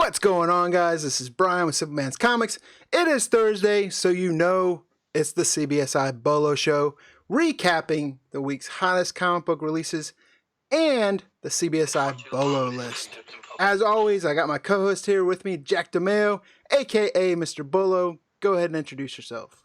What's going on, guys? This is Brian with Simpleman's Comics. It is Thursday, so you know it's the CBSIBOLO show, recapping the week's hottest comic book releases and the CBSIBOLO list. As always, I got my co-host here with me, Jack DeMeo, aka Mr. Bolo. Go ahead and introduce yourself.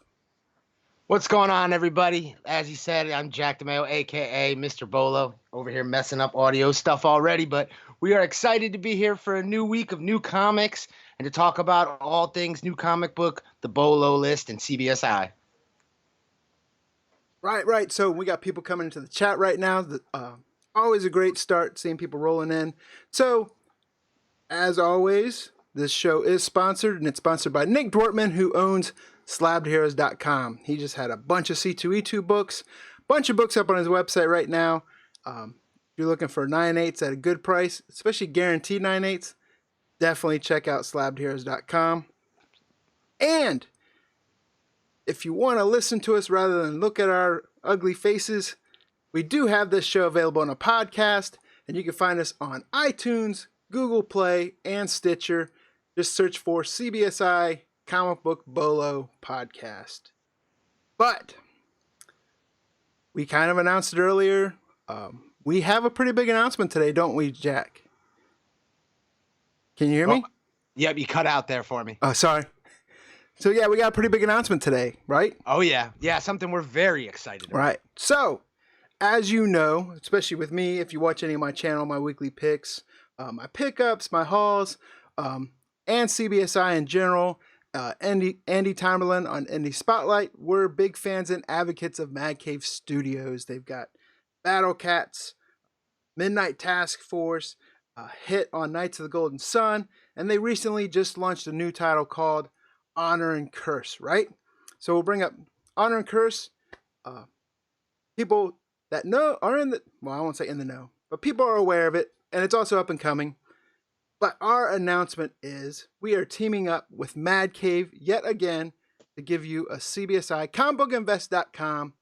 What's going on, everybody? As you said, I'm Jack DeMeo, aka Mr. Bolo, over here messing up audio stuff already, but we are excited to be here for a new week of new comics and to talk about all things new comic book, the Bolo list, and CBSI. Right. So we got people coming into the chat right now. Always a great start seeing people rolling in. So, as always, this show is sponsored, and it's sponsored by Nick Dwortman, who owns SlabbedHeroes.com. He just had a bunch of C2E2 books, bunch of books up on his website right now. If you're looking for 9/8s at a good price, especially guaranteed 9/8s, definitely check out SlabbedHeroes.com. And if you want to listen to us rather than look at our ugly faces, we do have this show available on a podcast, and you can find us on iTunes, Google Play, and Stitcher. Just search for CBSI Comic Book Bolo Podcast. But we kind of announced it earlier. We have a pretty big announcement today, don't we, Jack? Can you hear me? Yep, you cut out there for me. Oh, sorry. So, yeah, we got a pretty big announcement today, right? Oh, yeah. Yeah, something we're very excited about. Right. So, as you know, especially with me, if you watch any of my channel, my weekly picks, my pickups, my hauls, and CBSI in general, Andy Timerland on Indie Spotlight, we're big fans and advocates of Mad Cave Studios. They've got Battle Cats, Midnight Task Force, hit on Knights of the Golden Sun, and they recently just launched a new title called Honor and Curse, right? So we'll bring up Honor and Curse. People that know are in the, well, I won't say in the know, but people are aware of it, and it's also up and coming. But our announcement is we are teaming up with Mad Cave yet again to give you a CBSI comicbookinvest.com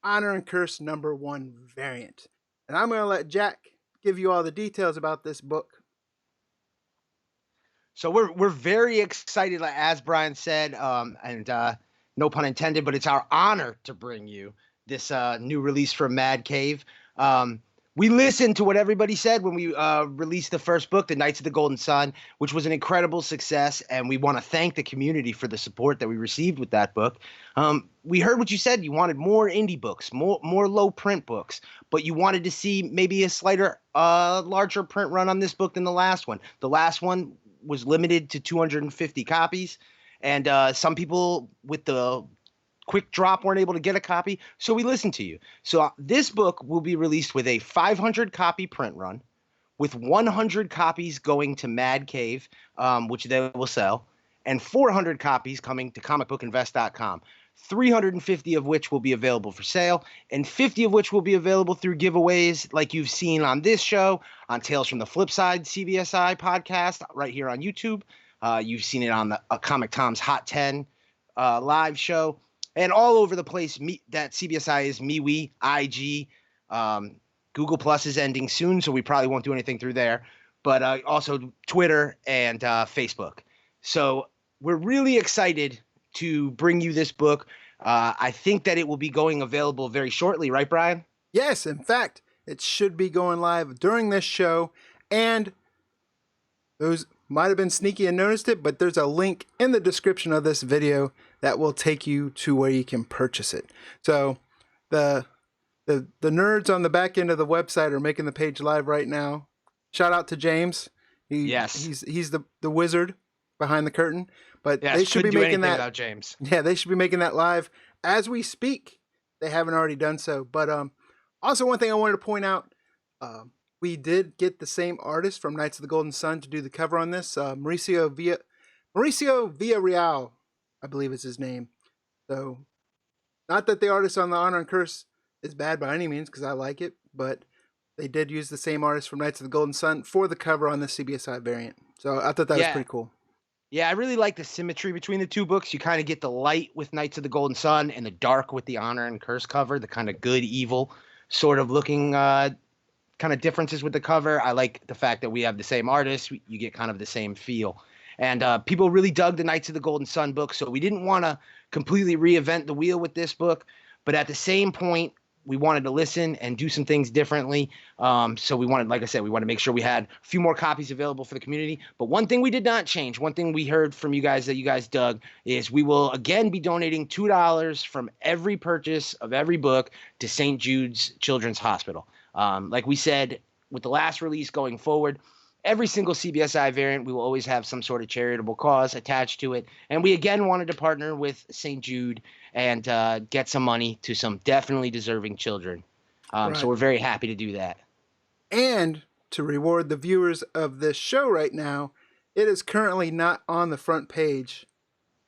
Honor and Curse #1 variant. And I'm going to let Jack give you all the details about this book. So we're very excited, as Brian said, and no pun intended, but it's our honor to bring you this new release from Mad Cave. We listened to what everybody said when we released the first book, The Knights of the Golden Sun, which was an incredible success, and we want to thank the community for the support that we received with that book. We heard what you said. You wanted more indie books, more low print books, but you wanted to see maybe a larger print run on this book than the last one. The last one was limited to 250 copies, and some people with the quick drop weren't able to get a copy, so we listened to you. So this book will be released with a 500 copy print run, with 100 copies going to Mad Cave, which they will sell, and 400 copies coming to comicbookinvest.com. 350 of which will be available for sale, and 50 of which will be available through giveaways like you've seen on this show, on Tales from the Flip Side CBSI podcast right here on YouTube. You've seen it on the Comic Tom's Hot 10 live show, and all over the place. That CBSI is MeWe, IG, Google Plus is ending soon, so we probably won't do anything through there, but also Twitter and Facebook. So we're really excited to bring you this book. I think that it will be going available very shortly, right, Brian? Yes, in fact, it should be going live during this show, and those might have been sneaky and noticed it, but there's a link in the description of this video that will take you to where you can purchase it. So the nerds on the back end of the website are making the page live right now. Shout out to James. He's the wizard behind the curtain. But yes, they should be making that without James. Yeah, they should be making that live as we speak. They haven't already done so. But also one thing I wanted to point out, we did get the same artist from Knights of the Golden Sun to do the cover on this. Mauricio Villarreal, I believe is his name. So, not that the artist on the Honor and Curse is bad by any means, because I like it, but they did use the same artist from Knights of the Golden Sun for the cover on the CBSI variant. So I thought that was pretty cool. Yeah, I really like the symmetry between the two books. You kind of get the light with Knights of the Golden Sun and the dark with the Honor and Curse cover, the kind of good, evil sort of looking kind kind of differences with the cover. I like the fact that we have the same artist. You get kind of the same feel. And people really dug the Knights of the Golden Sun book, so we didn't want to completely reinvent the wheel with this book. But at the same point, we wanted to listen and do some things differently. So we wanted, like I said, we wanted to make sure we had a few more copies available for the community. But one thing we did not change, one thing we heard from you guys that you guys dug, is we will again be donating $2 from every purchase of every book to St. Jude's Children's Hospital. Like we said, with the last release going forward, every single CBSI variant, we will always have some sort of charitable cause attached to it. And we, again, wanted to partner with St. Jude and get some money to some definitely deserving children. Right. So we're very happy to do that. And to reward the viewers of this show right now, it is currently not on the front page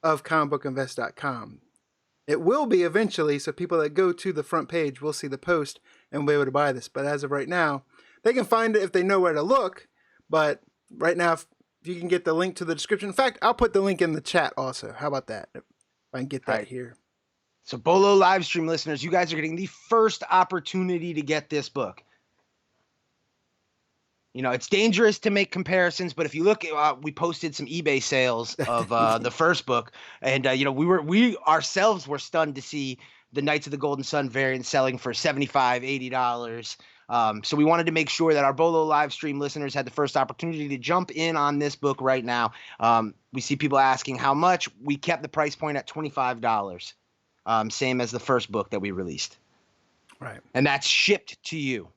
of comicbookinvest.com. It will be eventually, so people that go to the front page will see the post and will be able to buy this. But as of right now, they can find it if they know where to look. But right now, if you can get the link to the description. In fact, I'll put the link in the chat also. How about that? If I can get that here. So Bolo live stream listeners, you guys are getting the first opportunity to get this book. You know, it's dangerous to make comparisons, but if you look, we posted some eBay sales of the first book, and you know, we ourselves were stunned to see the Knights of the Golden Sun variant selling for $75, $80. So we wanted to make sure that our Bolo live stream listeners had the first opportunity to jump in on this book right now. We see people asking how much. We kept the price point at $25, same as the first book that we released. Right. And that's shipped to you.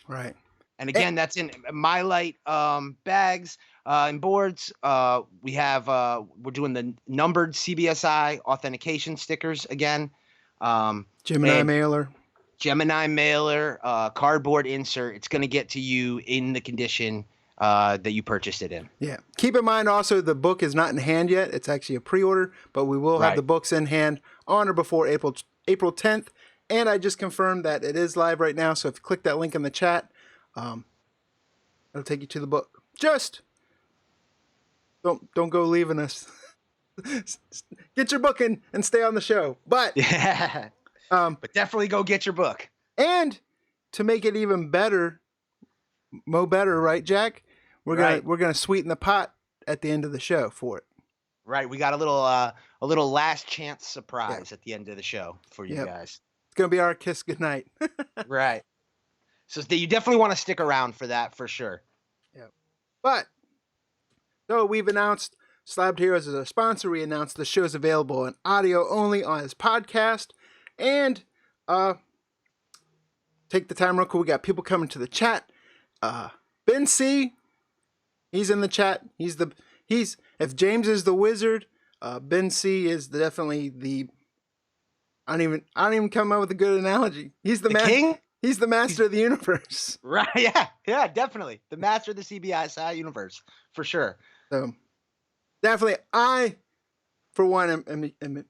Right. And again, that's in My Light bags and boards. We have we're doing the numbered CBSI authentication stickers again. Gemini mailer. Gemini mailer, cardboard insert. It's going to get to you in the condition that you purchased it in. Yeah. Keep in mind also the book is not in hand yet. It's actually a pre-order, but we will have the books in hand on or before April 10th. And I just confirmed that it is live right now. So if you click that link in the chat, it'll take you to the book. Just don't go leaving us. Get your book in and stay on the show. But yeah. But definitely go get your book. And to make it even better, better, right, Jack? We're gonna sweeten the pot at the end of the show for it. Right. We got a little last chance surprise at the end of the show for you guys. It's gonna be our kiss goodnight. Right. So you definitely want to stick around for that for sure. Yeah. But so we've announced Slabbed Heroes as a sponsor. We announced the show's available in audio only on his podcast. And take the time real quick. We got people coming to the chat. Ben C, he's in the chat. He's if James is the wizard, Ben C is definitely the. I don't even come up with a good analogy. He's the king. He's the master of the universe. Right? Yeah, definitely the master of the CBSI universe for sure. So definitely, I for one am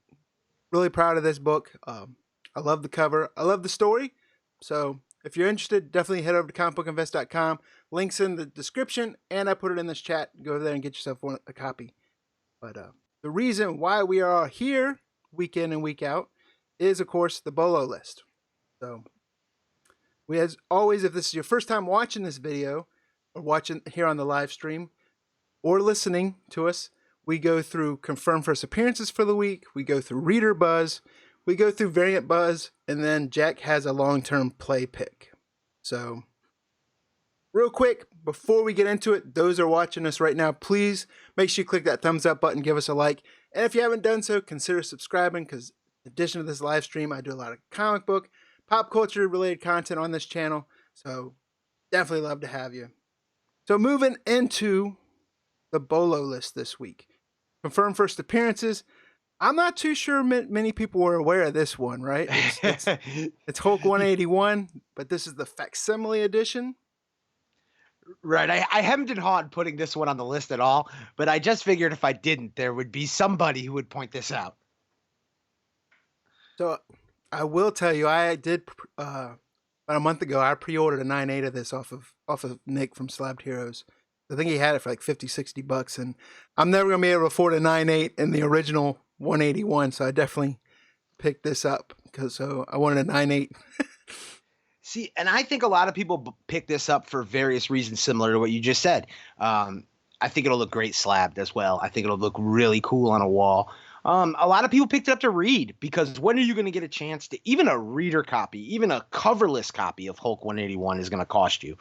really proud of this book. I love the cover. I love the story. So if you're interested, definitely head over to comicbookinvest.com. Links in the description, and I put it in this chat. Go over there and get yourself a copy. But the reason why we are here week in and week out is, of course, the Bolo list. So we, as always, if this is your first time watching this video or watching here on the live stream or listening to us, we go through confirmed first appearances for the week. We go through reader buzz. We go through variant buzz. And then Jack has a long-term play pick. So real quick, before we get into it, those are watching us right now, please make sure you click that thumbs up button, give us a like. And if you haven't done so, consider subscribing, because in addition to this live stream, I do a lot of comic book, pop culture related content on this channel. So definitely love to have you. So moving into the Bolo list this week. Confirmed first appearances. I'm not too sure many people were aware of this one, right? It's Hulk 181, but this is the facsimile edition. Right. I hemmed and hawed putting this one on the list at all, but I just figured if I didn't, there would be somebody who would point this out. So I will tell you, I did about a month ago. I pre-ordered a 9.8 of this off of Nick from Slabbed Heroes. I think he had it for like $50-$60, and I'm never gonna be able to afford a 9.8 in the original 181. So I definitely picked this up because I wanted a 9.8. See, and I think a lot of people pick this up for various reasons similar to what you just said. I think it'll look great slabbed as well. I think it'll look really cool on a wall. A lot of people picked it up to read because when are you going to get a chance to even a reader copy, even a coverless copy of Hulk 181 is going to cost you.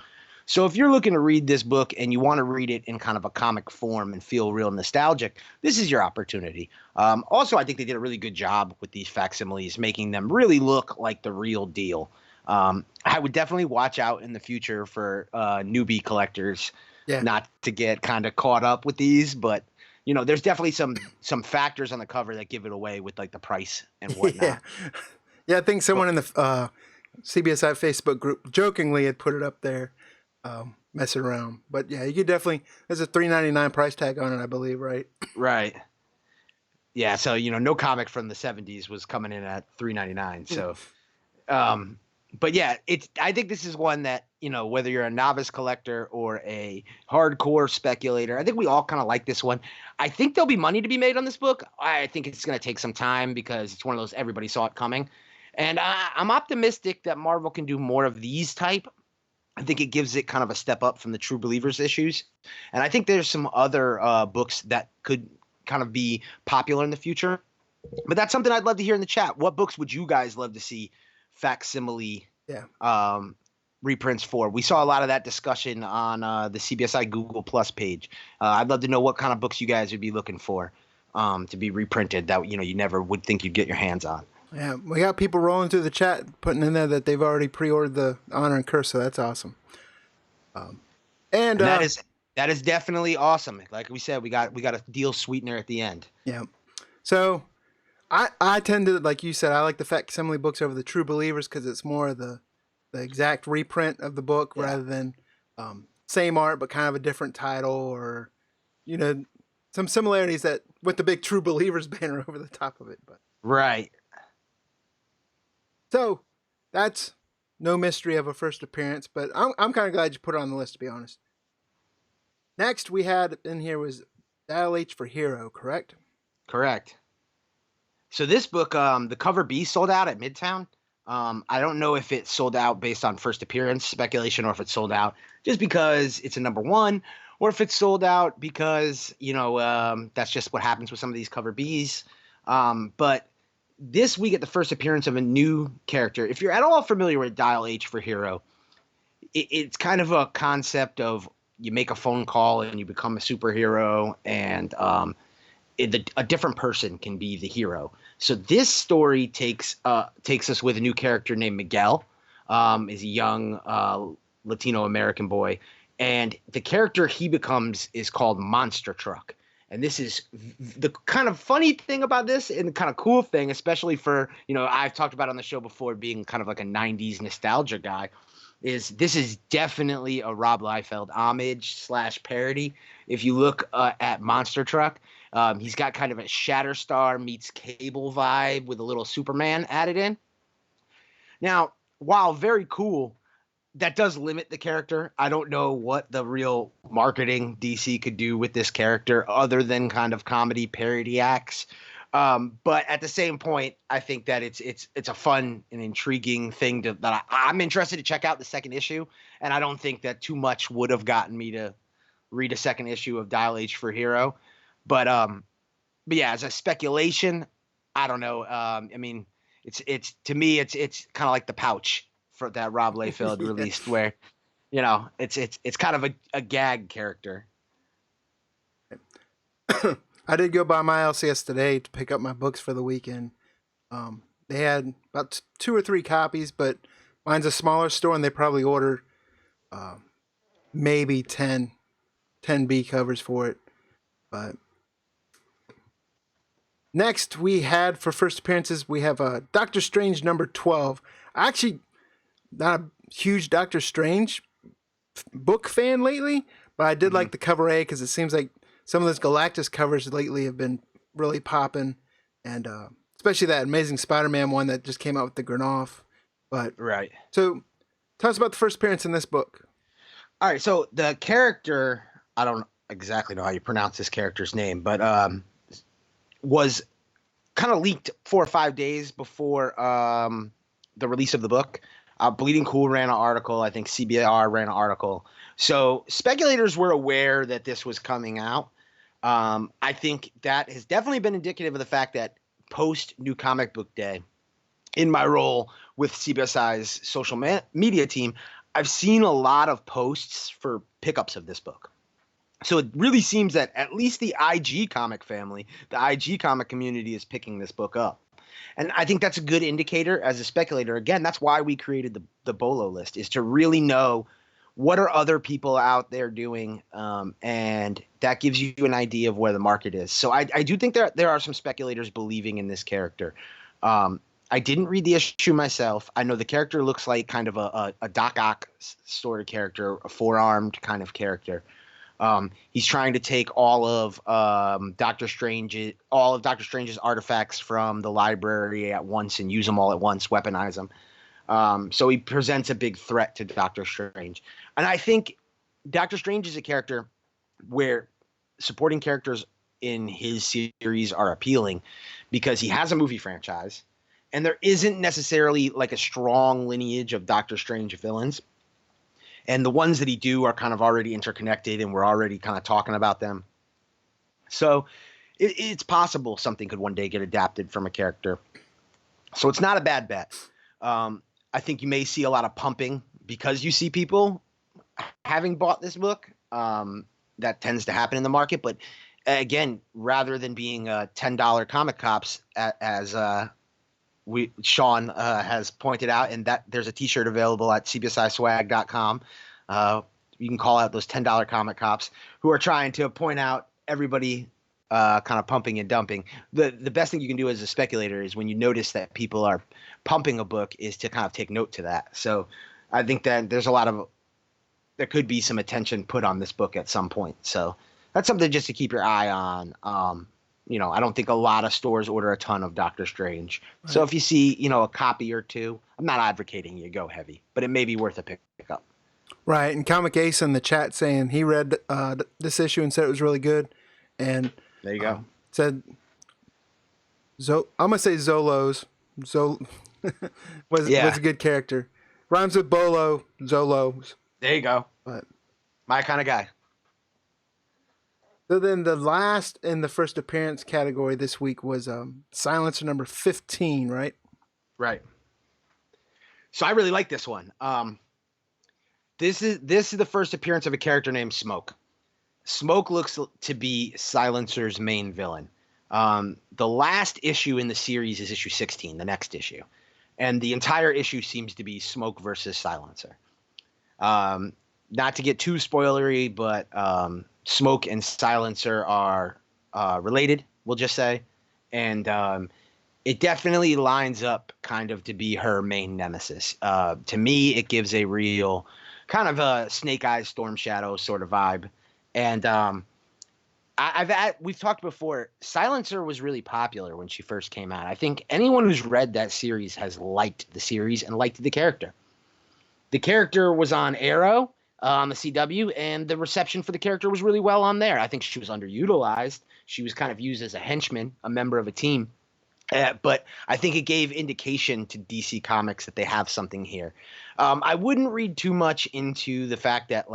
So if you're looking to read this book and you want to read it in kind of a comic form and feel real nostalgic, this is your opportunity. Also, I think they did a really good job with these facsimiles, making them really look like the real deal. I would definitely watch out in the future for newbie collectors not to get kind of caught up with these, but you know, there's definitely some factors on the cover that give it away with like the price and whatnot. Yeah, I think someone in the CBSI Facebook group jokingly had put it up there, messing around. But yeah, you could definitely. There's a $3.99 price tag on it, I believe, right? Right. Yeah. So you know, no comic from the '70s was coming in at $3.99. So, but yeah, I think this is one that, you know, whether you're a novice collector or a hardcore speculator, I think we all kind of like this one. I think there'll be money to be made on this book. I think it's going to take some time because it's one of those everybody saw it coming. And I'm optimistic that Marvel can do more of these type. I think it gives it kind of a step up from the True Believers issues. And I think there's some other books that could kind of be popular in the future. But that's something I'd love to hear in the chat. What books would you guys love to see facsimile reprints for? We saw a lot of that discussion on the CBSI Google Plus page. I'd love to know what kind of books you guys would be looking for to be reprinted that, you know, you never would think you'd get your hands on. Yeah, we got people rolling through the chat, putting in there that they've already pre-ordered the Honor and Curse, so that's awesome. And that is definitely awesome. Like we said, we got a deal sweetener at the end. Yeah. So I tend to, like you said, I like the facsimile books over the True Believers because it's more of the exact reprint of the book rather than same art but kind of a different title, or, you know, some similarities that with the big True Believers banner over the top of it. But right. So that's no mystery of a first appearance, but I'm kind of glad you put it on the list, to be honest. Next we had in here was Dial H for Hero, correct? Correct. So this book, the cover B sold out at Midtown. I don't know if it sold out based on first appearance speculation or if it sold out just because it's a #1, or if it's sold out because, you know, that's just what happens with some of these cover Bs. But this we get the first appearance of a new character. If you're at all familiar with Dial H for Hero, it's kind of a concept of you make a phone call and you become a superhero, and a different person can be the hero. So this story takes us with a new character named Miguel. Is a young Latino American boy, and the character he becomes is called Monster Truck. And this is the kind of funny thing about this, and the kind of cool thing, especially for, you know, I've talked about on the show before being kind of like a 90s nostalgia guy, is this is definitely a Rob Liefeld homage / parody. If you look at Monster Truck, he's got kind of a Shatterstar meets Cable vibe with a little Superman added in. Now, while very cool, that does limit the character. I don't know what the real marketing DC could do with this character other than kind of comedy parody acts. But at the same point, I think that it's a fun and intriguing thing that I'm interested to check out the second issue. And I don't think that too much would have gotten me to read a second issue of Dial H for Hero. But yeah, as a speculation, I don't know. I mean, it's to me, it's kind of like The Pouch for that Rob Liefeld released, where, you know, it's kind of a gag character. I did go by my LCS today to pick up my books for the weekend. They had about 2 or 3 copies, but mine's a smaller store, and they probably ordered maybe 10 B covers for it. But next we had, for first appearances, we have Doctor Strange #12. Actually, not a huge Doctor Strange book fan lately, but I did like the cover A because it seems like some of those Galactus covers lately have been really popping, and especially that Amazing Spider-Man one that just came out with the Granoff. But right. So tell us about the first appearance in this book. All right, so the character, I don't exactly know how you pronounce this character's name, but was kind of leaked 4 or 5 days before the release of the book. Bleeding Cool ran an article. I think CBR ran an article. So speculators were aware that this was coming out. I think that has definitely been indicative of the fact that post New Comic Book Day, in my role with CBSI's social media team, I've seen a lot of posts for pickups of this book. So it really seems that at least the IG comic family, the IG comic community is picking this book up. And I think that's a good indicator as a speculator. Again, that's why we created the Bolo list, is to really know what are other people out there doing, and that gives you an idea of where the market is. So I do think there are some speculators believing in this character. I didn't read the issue myself. I know the character looks like kind of a Doc Ock sort of character, a four-armed kind of character. He's trying to take all of Doctor Strange's artifacts from the library at once and use them all at once, weaponize them. So he presents a big threat to Doctor Strange. And I think Doctor Strange is a character where supporting characters in his series are appealing because he has a movie franchise and there isn't necessarily like a strong lineage of Doctor Strange villains. And the ones that he do are kind of already interconnected and we're already kind of talking about them. So it's possible something could one day get adapted from a character. So it's not a bad bet. I think you may see a lot of pumping because you see people having bought this book. That tends to happen in the market. But again, rather than being $10 comic cops, as Sean has pointed out, and that there's a t-shirt available at CBSISwag.com. You can call out those $10 comic cops who are trying to point out everybody kind of pumping and dumping. The best thing you can do as a speculator is when you notice that people are pumping a book is to kind of take note to that. So I think that there could be some attention put on this book at some point. So that's something just to keep your eye on. I don't think a lot of stores order a ton of Doctor Strange. Right. So if you see, a copy or two, I'm not advocating you go heavy, but it may be worth a pickup. Right. And Comic Ace in the chat saying he read this issue and said it was really good. And there you go. Said, I'm going to say Zolos. Was a good character. Rhymes with Bolo, Zolos. There you go. But my kind of guy. So then the last in the first appearance category this week was Silencer number 15, right? Right. So I really like this one. This is the first appearance of a character named Smoke. Smoke looks to be Silencer's main villain. The last issue in the series is issue 16, the next issue. And the entire issue seems to be Smoke versus Silencer. Not to get too spoilery, but Smoke and Silencer are related, we'll just say. And it definitely lines up kind of to be her main nemesis. To me, it gives a real kind of a Snake Eyes, Storm Shadow sort of vibe. And we've talked before, Silencer was really popular when she first came out. I think anyone who's read that series has liked the series and liked the character. The character was on Arrow, on the CW, and the reception for the character was really well on there. I think she was underutilized. She was kind of used as a henchman, a member of a team. But I think it gave indication to DC Comics that they have something here. I wouldn't read too much into the fact that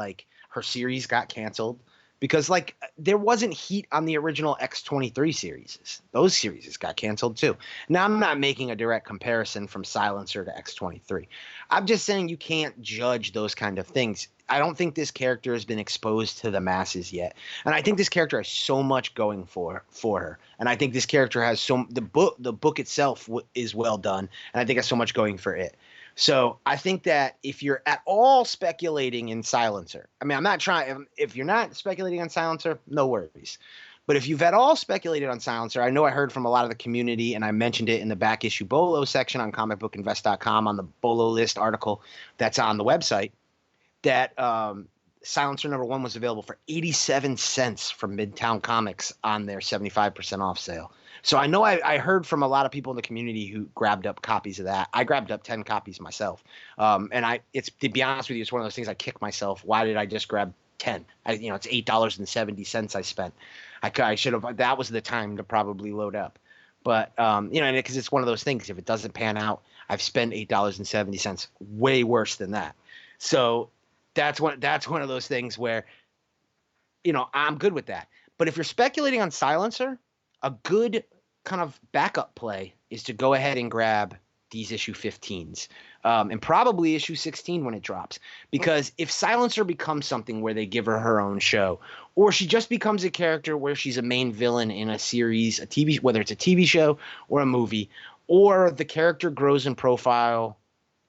her series got canceled because there wasn't heat on the original X-23 series. Those series got canceled too. Now I'm not making a direct comparison from Silencer to X-23. I'm just saying you can't judge those kind of things. I don't think this character has been exposed to the masses yet. And I think this character has so much going for her. And I think this character has the book itself is well done. And I think has so much going for it. So I think that if you're at all speculating in Silencer, if you're not speculating on Silencer, no worries. But if you've at all speculated on Silencer, I know I heard from a lot of the community, and I mentioned it in the back issue Bolo section on comicbookinvest.com on the Bolo list article that's on the website, that Silencer number 1 was available for 87 cents from Midtown Comics on their 75% off sale. So I know I heard from a lot of people in the community who grabbed up copies of that. I grabbed up 10 copies myself. And it's to be honest with you, it's one of those things I kick myself. Why did I just grab 10? It's $8.70 I spent. I should have. That was the time to probably load up. But because it's one of those things. If it doesn't pan out, I've spent $8.70 way worse than that. So that's one of those things where, I'm good with that. But if you're speculating on Silencer, a good kind of backup play is to go ahead and grab these issue 15s, and probably issue 16 when it drops. Because if Silencer becomes something where they give her own show, or she just becomes a character where she's a main villain in a series, a TV, whether it's a TV show or a movie, or the character grows in profile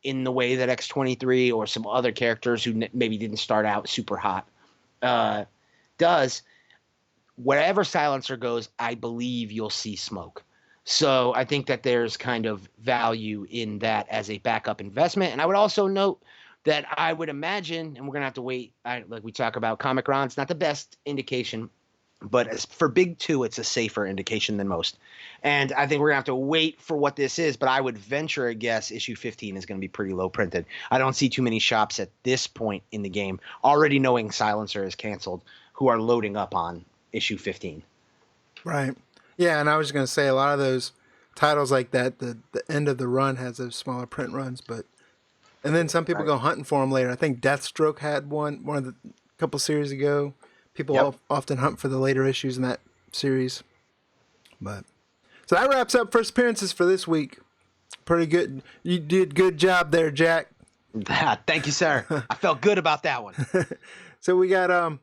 in the way that X-23 or some other characters who maybe didn't start out super hot does, wherever Silencer goes, I believe you'll see smoke. So I think that there's kind of value in that as a backup investment. And I would also note that I would imagine, and we're going to have to wait, like we talk about, Comic Ron's not the best indication, but as for Big Two, it's a safer indication than most. And I think we're going to have to wait for what this is, but I would venture a guess issue 15 is going to be pretty low printed. I don't see too many shops at this point in the game, already knowing Silencer is canceled, who are loading up on issue 15. Right. Yeah, and I was going to say a lot of those titles like that, the end of the run has those smaller print runs, and then some people go hunting for them later. I think Deathstroke had one of the couple series ago. People often hunt for the later issues in that series. But so that wraps up first appearances for this week. Pretty good. You did good job there, Jack. Thank you, sir. I felt good about that one. So we got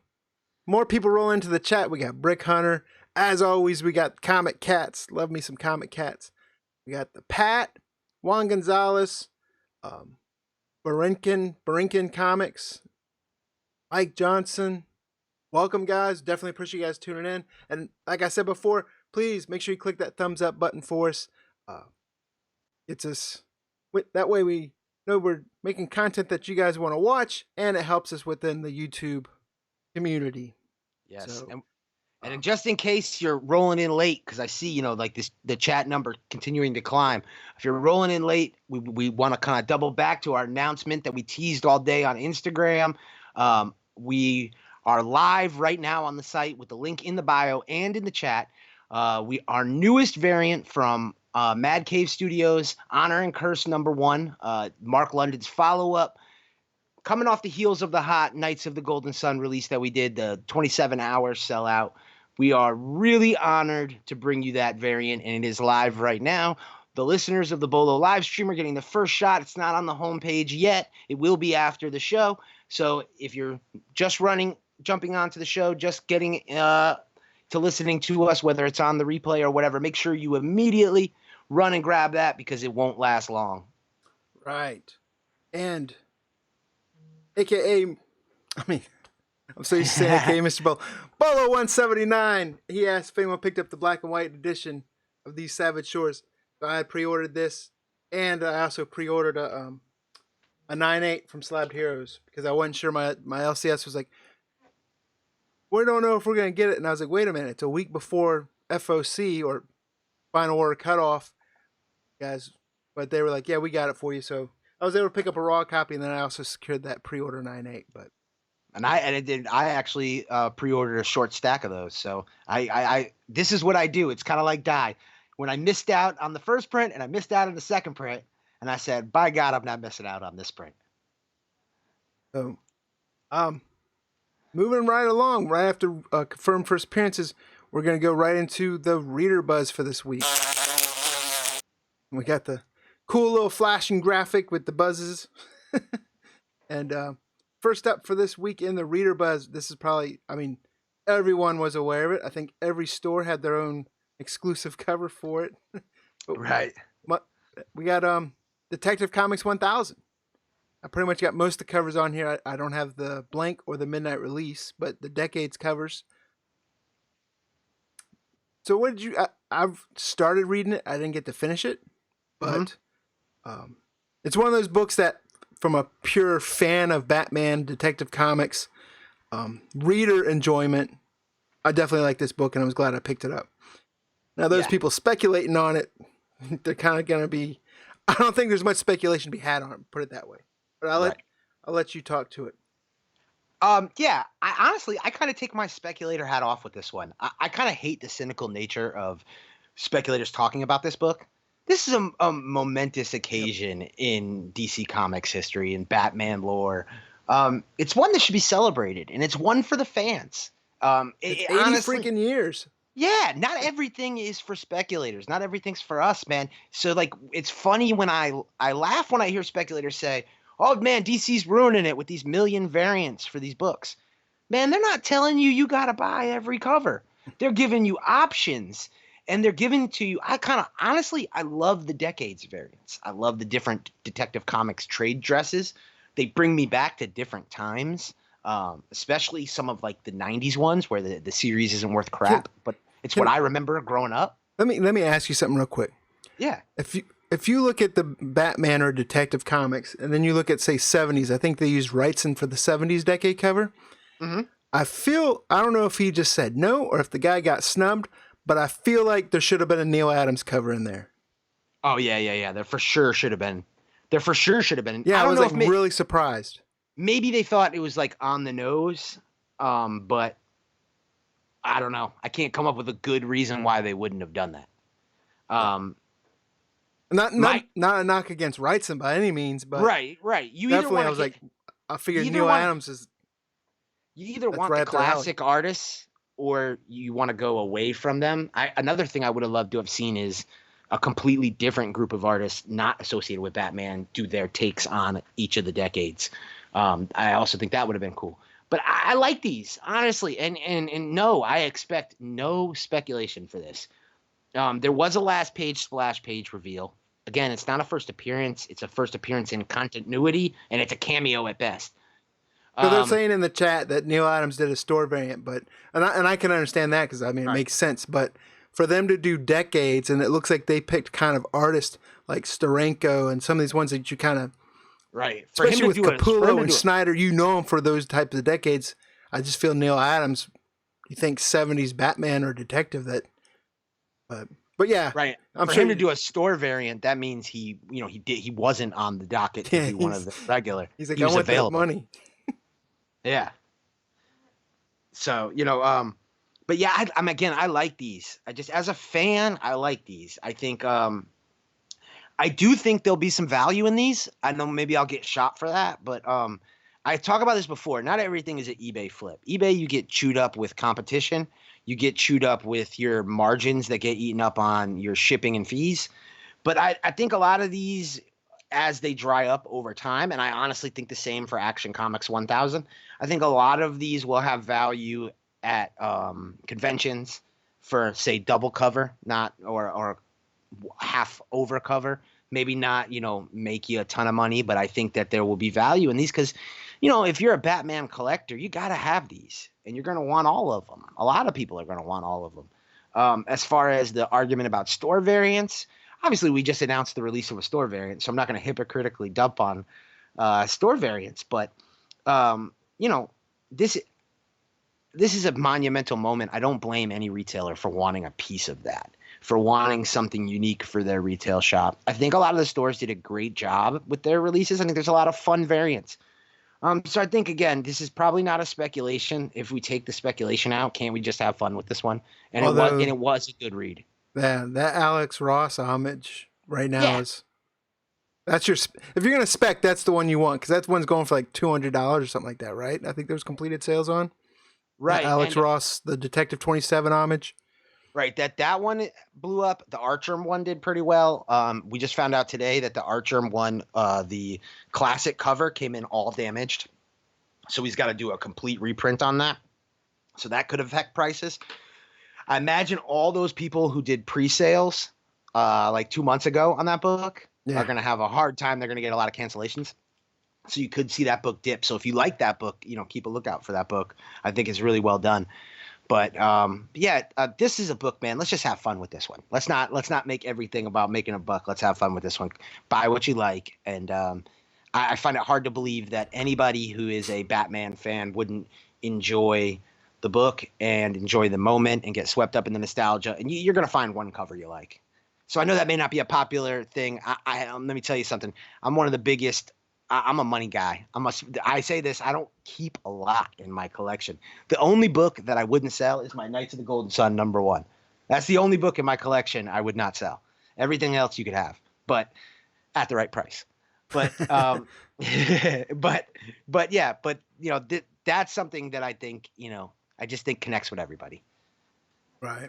more people roll into the chat. We got Brick Hunter. As always, we got Comic Cats. Love me some Comic Cats. We got the Pat, Juan Gonzalez, Barinkin Comics, Mike Johnson. Welcome, guys. Definitely appreciate you guys tuning in. And like I said before, please make sure you click that thumbs up button for us. It's us. That way we know we're making content that you guys want to watch, and it helps us within the YouTube community. Yes. So, and just in case you're rolling in late, because I see, the chat number continuing to climb. If you're rolling in late, we want to kind of double back to our announcement that we teased all day on Instagram. We are live right now on the site with the link in the bio and in the chat. Our newest variant from Mad Cave Studios, Honor and Curse #1, Mark London's follow-up, coming off the heels of the hot Knights of the Golden Sun release that we did, the 27-hour sellout. We are really honored to bring you that variant, and it is live right now. The listeners of the Bolo live stream are getting the first shot. It's not on the homepage yet. It will be after the show. So if you're just jumping onto the show, just getting to listening to us, whether it's on the replay or whatever, make sure you immediately run and grab that because it won't last long. Right. And I'm so used to saying AKA Mr. Bolo. Bolo 179. He asked if anyone picked up the black and white edition of These Savage Shores. So I had pre-ordered this, and I also pre-ordered a 9/8 from Slabbed Heroes because I wasn't sure. My LCS was like, we don't know if we're going to get it. And I was like, wait a minute. It's a week before FOC or Final Order Cutoff, guys. But they were like, yeah, we got it for you. So I was able to pick up a raw copy, and then I also secured that pre-order 9/8. But I actually pre-ordered a short stack of those. So I this is what I do. It's kind of like Die. When I missed out on the first print and I missed out on the second print, and I said, by God, I'm not missing out on this print. So, moving right along, right after confirmed first appearances, we're going to go right into the reader buzz for this week. We got the cool little flashing graphic with the buzzes. And first up for this week in the reader buzz, this is probably, everyone was aware of it. I think every store had their own exclusive cover for it. Right. We got Detective Comics 1000. I pretty much got most of the covers on here. I don't have the blank or the midnight release, but the Decades covers. So what did you... I've started reading it. I didn't get to finish it, but it's one of those books that, from a pure fan of Batman, Detective Comics, reader enjoyment, I definitely like this book, and I was glad I picked it up. Now, those people speculating on it, they're kind of going to be... I don't think there's much speculation to be had on it, put it that way. But I'll let you talk to it. I honestly kind of take my speculator hat off with this one. I kind of hate the cynical nature of speculators talking about this book. this is a momentous occasion in DC Comics history and Batman lore. It's one that should be celebrated, and it's one for the fans. It's 80 Honestly, freaking years. yeah, not everything is for speculators. Not everything's for us, man. So like, it's funny when I laugh when I hear speculators say, "Oh man, DC's ruining it with these million variants for these books." Man, they're not telling you got to buy every cover. They're giving you options, and they're giving to you. I kind of honestly, I love the decades variants. I love the different Detective Comics trade dresses. They bring me back to different times. Especially some of like the '90s ones where the series isn't worth crap, but it's what I remember growing up. Let me ask you something real quick. Yeah. If you look at the Batman or Detective Comics, and then you look at say '70s, I think they used Wrightson for the '70s decade cover. Mm-hmm. I don't know if he just said no or if the guy got snubbed, but I feel like there should have been a Neil Adams cover in there. Oh yeah. There for sure should have been. There for sure should have been. Yeah, I was don't know like if really surprised. maybe they thought it was like on the nose, but I don't know. I can't come up with a good reason why they wouldn't have done that. Not a knock against Wrightson by any means, but right. You definitely I was like, I figured Neil Adams is. You either want right the classic artists or you want to go away from them. Another thing I would have loved to have seen is a completely different group of artists not associated with Batman do their takes on each of the decades. I also think that would have been cool. But I like these, honestly. And no, I expect no speculation for this. There was a last page splash page reveal. Again, it's not a first appearance. It's a first appearance in continuity, and it's a cameo at best. So they're saying in the chat that Neil Adams did a store variant, but and I can understand that because I mean it makes sense. But for them to do decades, and it looks like they picked kind of artists like Steranko and some of these ones that you kind of right, for especially with Capullo and Snyder, you know them for those types of decades. I just feel Neil Adams. You think '70s Batman or detective that, but yeah, right. I'm for sure him to do a store variant, that means he wasn't on the docket to be one of the regular. He's like, he was I want available. that money. Yeah. So, but yeah, I like these. I just, as a fan, I like these. I think, I do think there'll be some value in these. I know maybe I'll get shot for that, but, I talk about this before. Not everything is an eBay flip. eBay, you get chewed up with competition. You get chewed up with your margins that get eaten up on your shipping and fees. But I think a lot of these, as they dry up over time, and I honestly think the same for Action Comics 1000. I think a lot of these will have value at conventions for, say, double cover, not or half over cover. Maybe not, make you a ton of money, but I think that there will be value in these because, if you're a Batman collector, you got to have these, and you're going to want all of them. A lot of people are going to want all of them. As far as the argument about store variants, obviously, we just announced the release of a store variant, so I'm not going to hypocritically dump on store variants. But, this is a monumental moment. I don't blame any retailer for wanting a piece of that, for wanting something unique for their retail shop. I think a lot of the stores did a great job with their releases. I think there's a lot of fun variants. So I think, again, this is probably not a speculation. If we take the speculation out, can't we just have fun with this one? And it was a good read. Yeah, that Alex Ross homage right now is that's your. If you're gonna spec, that's the one you want because that one's going for like $200 or something like that, right? I think there's completed sales on. Right, that Alex Ross, the Detective 27 homage. Right, that one blew up. The Archer one did pretty well. We just found out today that the Archer one, the classic cover came in all damaged, so he's got to do a complete reprint on that. So that could affect prices. I imagine all those people who did pre-sales like 2 months ago on that book are going to have a hard time. They're going to get a lot of cancellations. So you could see that book dip. So if you like that book, keep a lookout for that book. I think it's really well done. But this is a book, man. Let's just have fun with this one. Let's not make everything about making a buck. Let's have fun with this one. Buy what you like. And I find it hard to believe that anybody who is a Batman fan wouldn't enjoy the book and enjoy the moment and get swept up in the nostalgia. And you're going to find one cover you like. So I know that may not be a popular thing. Let me tell you something. I'm one of the biggest. I'm a money guy. I say this. I don't keep a lot in my collection. The only book that I wouldn't sell is my Knights of the Golden Sun #1. That's the only book in my collection I would not sell. Everything else you could have, but at the right price. But but yeah, but that's something that I think I just think connects with everybody. Right.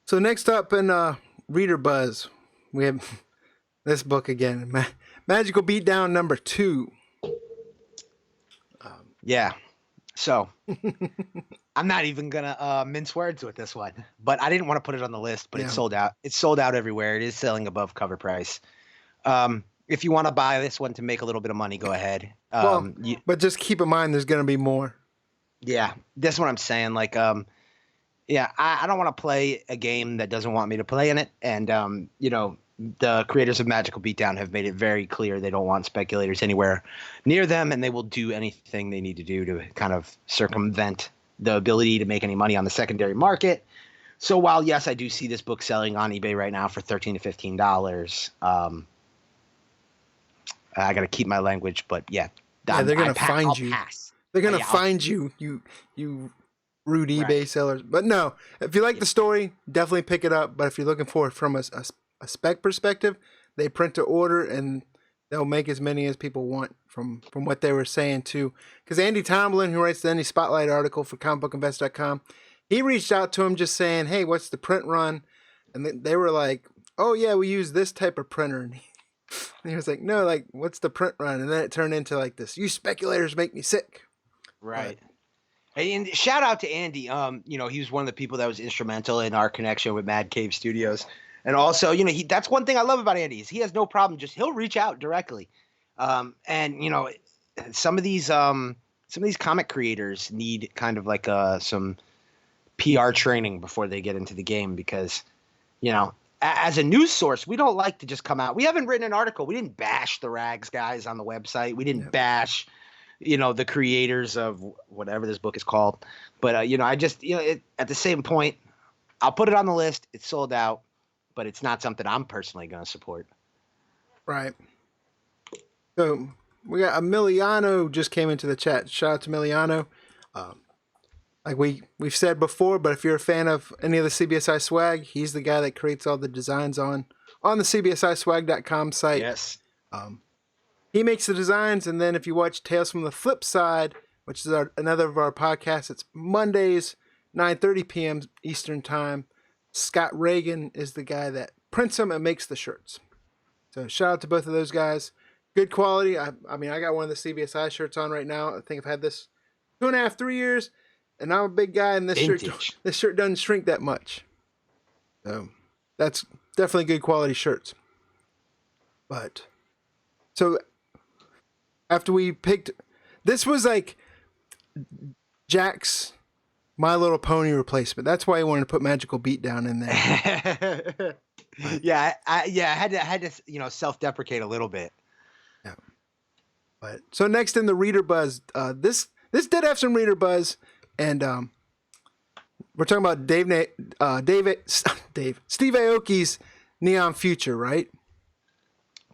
So next up in Reader Buzz, we have this book again, Magical Beatdown #2. Yeah. So I'm not even gonna mince words with this one, but I didn't want to put it on the list, but it's sold out. It's sold out everywhere. It is selling above cover price. If you want to buy this one to make a little bit of money, go ahead. But just keep in mind, there's going to be more. Yeah, that's what I'm saying. Like, yeah, I don't want to play a game that doesn't want me to play in it. And, the creators of Magical Beatdown have made it very clear they don't want speculators anywhere near them, and they will do anything they need to do to kind of circumvent the ability to make any money on the secondary market. So while, yes, I do see this book selling on eBay right now for $13 to $15, I got to keep my language, but yeah. They're going to find you. Pass. They're going to find you, you rude eBay sellers. But no, if you like the story, definitely pick it up. But if you're looking for it from a spec perspective, they print to order and they'll make as many as people want from what they were saying too. Because Andy Tomlin, who writes the Indie Spotlight article for comicbookinvest.com, he reached out to him just saying, hey, what's the print run? And they were like, oh yeah, we use this type of printer. And he was like, no, like, what's the print run? And then it turned into like this, you speculators make me sick. Right. And shout out to Andy. He was one of the people that was instrumental in our connection with Mad Cave Studios. And also, that's one thing I love about Andy is he has no problem. He'll reach out directly. And some of these comic creators need kind of like some PR training before they get into the game because, as a news source, we don't like to just come out. We haven't written an article. We didn't bash the Rags guys on the website. We didn't bash, the creators of whatever this book is called. But, I just, at the same point, I'll put it on the list. It's sold out, but it's not something I'm personally going to support. Right. So we got Emiliano just came into the chat. Shout out to Emiliano. Like we've said before, but if you're a fan of any of the CBSI swag, he's the guy that creates all the designs on the CBSISwag.com site. Yes. He makes the designs, and then if you watch Tales from the Flip Side, which is another of our podcasts, it's Mondays, 9:30 p.m. Eastern Time. Scott Reagan is the guy that prints them and makes the shirts. So shout out to both of those guys. Good quality. I got one of the CBSI shirts on right now. I think I've had this 2.5, 3 years. And I'm a big guy, and this shirt doesn't shrink that much. So that's definitely good quality shirts. But so after we picked, this was like Jack's My Little Pony replacement. That's why he wanted to put Magical Beatdown in there. Yeah, I had to self-deprecate a little bit. Yeah. But so next in the Reader Buzz, this did have some Reader Buzz. And we're talking about Steve Aoki's Neon Future, right?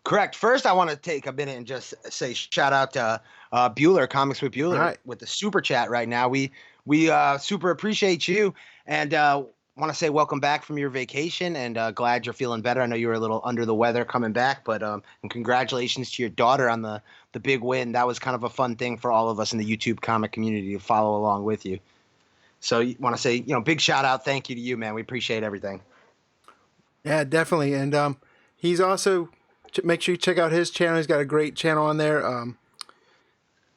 Correct. First, I want to take a minute and just say shout out to Bueller, Comics with Bueller, with the super chat right now. We super appreciate you and want to say welcome back from your vacation and glad you're feeling better. I know you were a little under the weather coming back, but and congratulations to your daughter on the big win. That was kind of a fun thing for all of us in the YouTube comic community to follow along with you. So you want to say, big shout out. Thank you to you, man. We appreciate everything. Yeah, definitely. And he's also, make sure you check out his channel. He's got a great channel on there.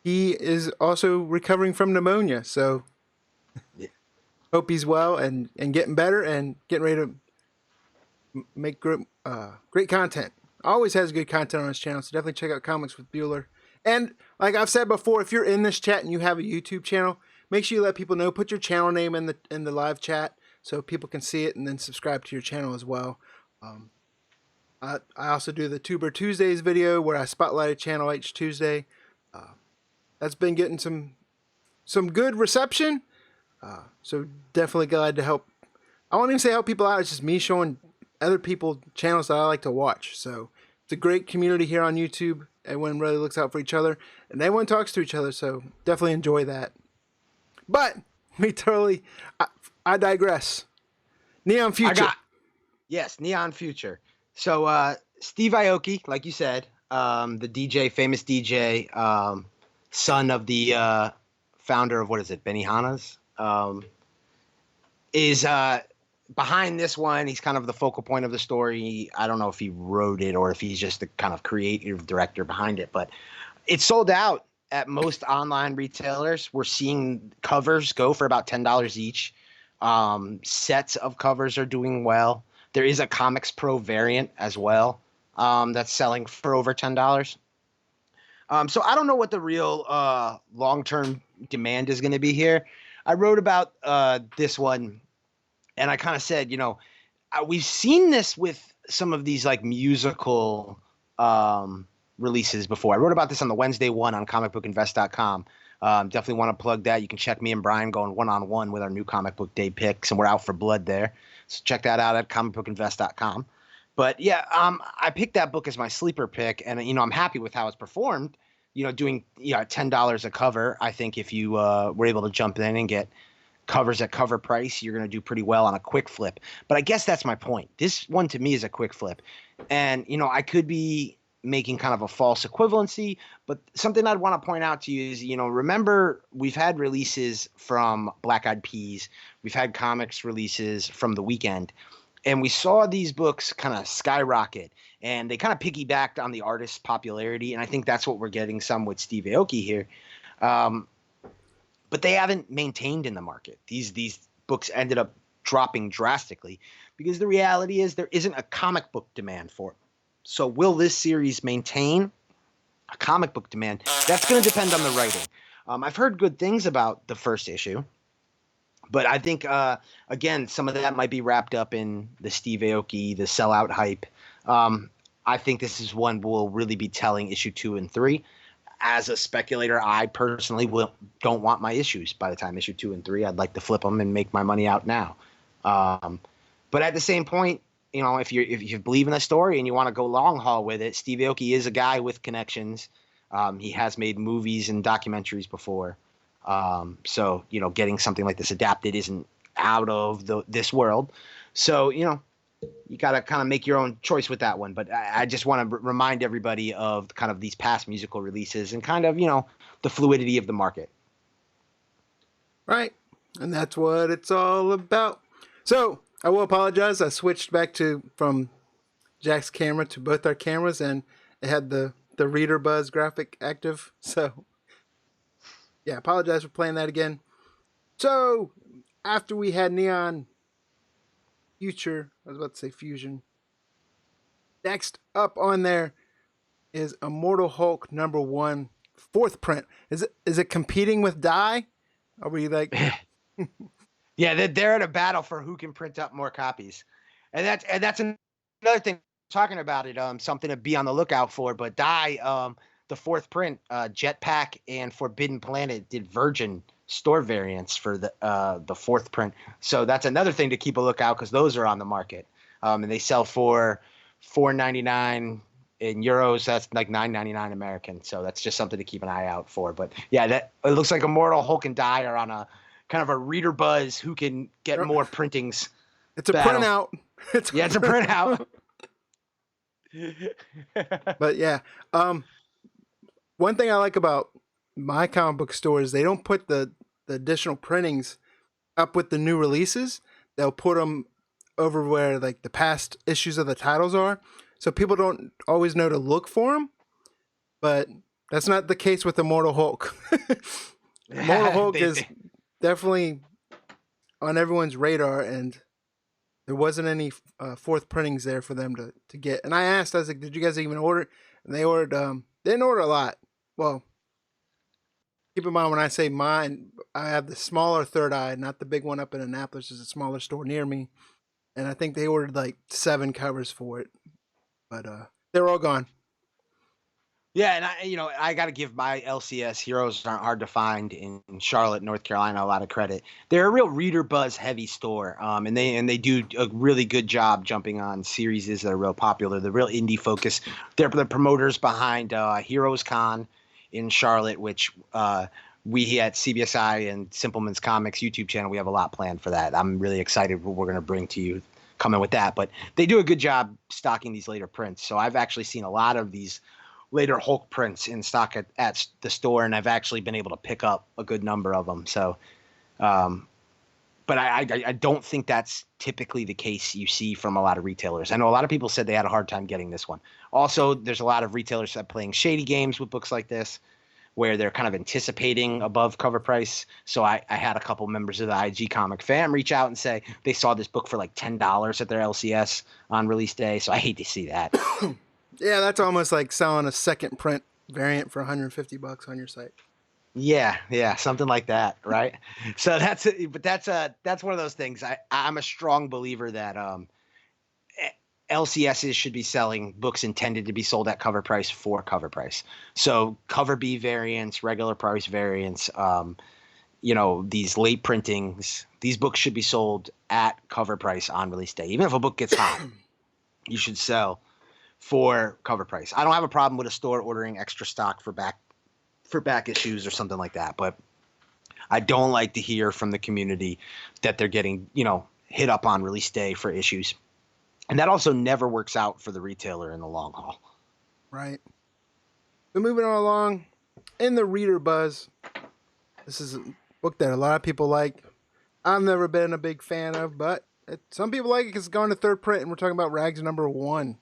He is also recovering from pneumonia. So hope he's well and getting better and getting ready to make great content. Always has good content on his channel, so definitely check out Comics with Bueller. And like I've said before, if you're in this chat and you have a YouTube channel, make sure you let people know. Put your channel name in the live chat so people can see it and then subscribe to your channel as well. I also do the Tuber Tuesdays video where I spotlight a channel each Tuesday. That's been getting some good reception. So definitely glad to help. I won't even say help people out. It's just me showing other people channels that I like to watch. So it's a great community here on YouTube. Everyone really looks out for each other and everyone talks to each other. So definitely enjoy that. But I digress. Neon Future. Yes, Neon Future. So Steve Aoki, like you said, the DJ, famous DJ, son of the founder of what is it, Benihana's, is behind this one. He's kind of the focal point of the story. I don't know if he wrote it or if he's just the kind of creative director behind it, but it's sold out at most online retailers. We're seeing covers go for about $10 each. Sets of covers are doing well. There is a Comics Pro variant as well that's selling for over $10. So I don't know what the real long-term demand is going to be here. I wrote about this one, and I kind of said, we've seen this with some of these like musical releases before. I wrote about this on the Wednesday one on comicbookinvest.com. Definitely want to plug that. You can check me and Brian going one-on-one with our new comic book day picks, and we're out for blood there. So check that out at comicbookinvest.com. But yeah, I picked that book as my sleeper pick, and I'm happy with how it's performed. Doing $10 a cover. I think if you were able to jump in and get covers at cover price, you're going to do pretty well on a quick flip. But I guess that's my point. This one to me is a quick flip, and I could be making kind of a false equivalency, but something I'd want to point out to you is, remember we've had releases from Black Eyed Peas, we've had comics releases from The Weeknd, and we saw these books kind of skyrocket, and they kind of piggybacked on the artist's popularity, and I think that's what we're getting some with Steve Aoki here. But they haven't maintained in the market. These books ended up dropping drastically because the reality is there isn't a comic book demand for it. So will this series maintain a comic book demand? That's going to depend on the writing. I've heard good things about the first issue, but I think, again, some of that might be wrapped up in the Steve Aoki, the sellout hype. I think this is one we'll really be telling issue 2 and 3. As a speculator, I personally don't want my issues by the time issue 2 and 3. I'd like to flip them and make my money out now. But at the same point, if you believe in the story and you want to go long haul with it, Steve Aoki is a guy with connections. He has made movies and documentaries before. So, getting something like this adapted isn't out of this world. So, you got to kind of make your own choice with that one. But I just want to remind everybody of kind of these past musical releases and kind of, the fluidity of the market. Right. And that's what it's all about. So I will apologize. I switched back from Jack's camera to both our cameras, and it had the reader buzz graphic active. So yeah, apologize for playing that again. So after we had Neon Future, I was about to say Fusion. Next up on there is Immortal Hulk #1, 4th print. Is it competing with Die? Are we like? Yeah, they're in a battle for who can print up more copies, and that's another thing talking about it. Something to be on the lookout for. But Die, the 4th print, Jetpack and Forbidden Planet did Virgin store variants for the 4th print. So that's another thing to keep a lookout because those are on the market, and they sell for $4.99 in euros. That's like $9.99 American. So that's just something to keep an eye out for. But yeah, it looks like Immortal Hulk and Die are on a kind of a reader buzz who can get more printings. It's a printout. It's a printout. But yeah, one thing I like about my comic book store is they don't put the additional printings up with the new releases. They'll put them over where like the past issues of the titles are, so people don't always know to look for them. But that's not the case with Immortal Hulk. Immortal Hulk is definitely on everyone's radar, and there wasn't any 4th printings there for them to get. And I asked, I was like, did you guys even order? And they ordered, they didn't order a lot. Well, keep in mind when I say mine, I have the smaller Third Eye, not the big one up in Annapolis. There's a smaller store near me. And I think they ordered like 7 covers for it. But they're all gone. Yeah, and I got to give my LCS Heroes Aren't Hard to Find in Charlotte, North Carolina, a lot of credit. They're a real reader buzz heavy store, and they do a really good job jumping on series that are real popular. They're real indie focus. They're the promoters behind Heroes Con in Charlotte, which we at CBSI and Simpleman's Comics YouTube channel, we have a lot planned for that. I'm really excited what we're going to bring to you come in with that. But they do a good job stocking these later prints. So I've actually seen a lot of these later Hulk prints in stock at the store, and I've actually been able to pick up a good number of them. So, but I don't think that's typically the case you see from a lot of retailers. I know a lot of people said they had a hard time getting this one. Also, there's a lot of retailers that are playing shady games with books like this, where they're kind of anticipating above cover price. So I had a couple members of the IG Comic fam reach out and say they saw this book for like $10 at their LCS on release day. So I hate to see that. Yeah, that's almost like selling a second print variant for $150 on your site. Yeah, something like that, right? So that's one of those things. I'm a strong believer that LCSs should be selling books intended to be sold at cover price for cover price. So cover B variants, regular price variants, these late printings, these books should be sold at cover price on release day. Even if a book gets hot, you should sell for cover price. I don't have a problem with a store ordering extra stock for back issues or something like that, but I don't like to hear from the community that they're getting, hit up on release day for issues. And that also never works out for the retailer in the long haul. Right. So moving on along, in the reader buzz, this is a book that a lot of people like. I've never been a big fan of, but some people like it because it's gone to third print, and we're talking about Rags #1.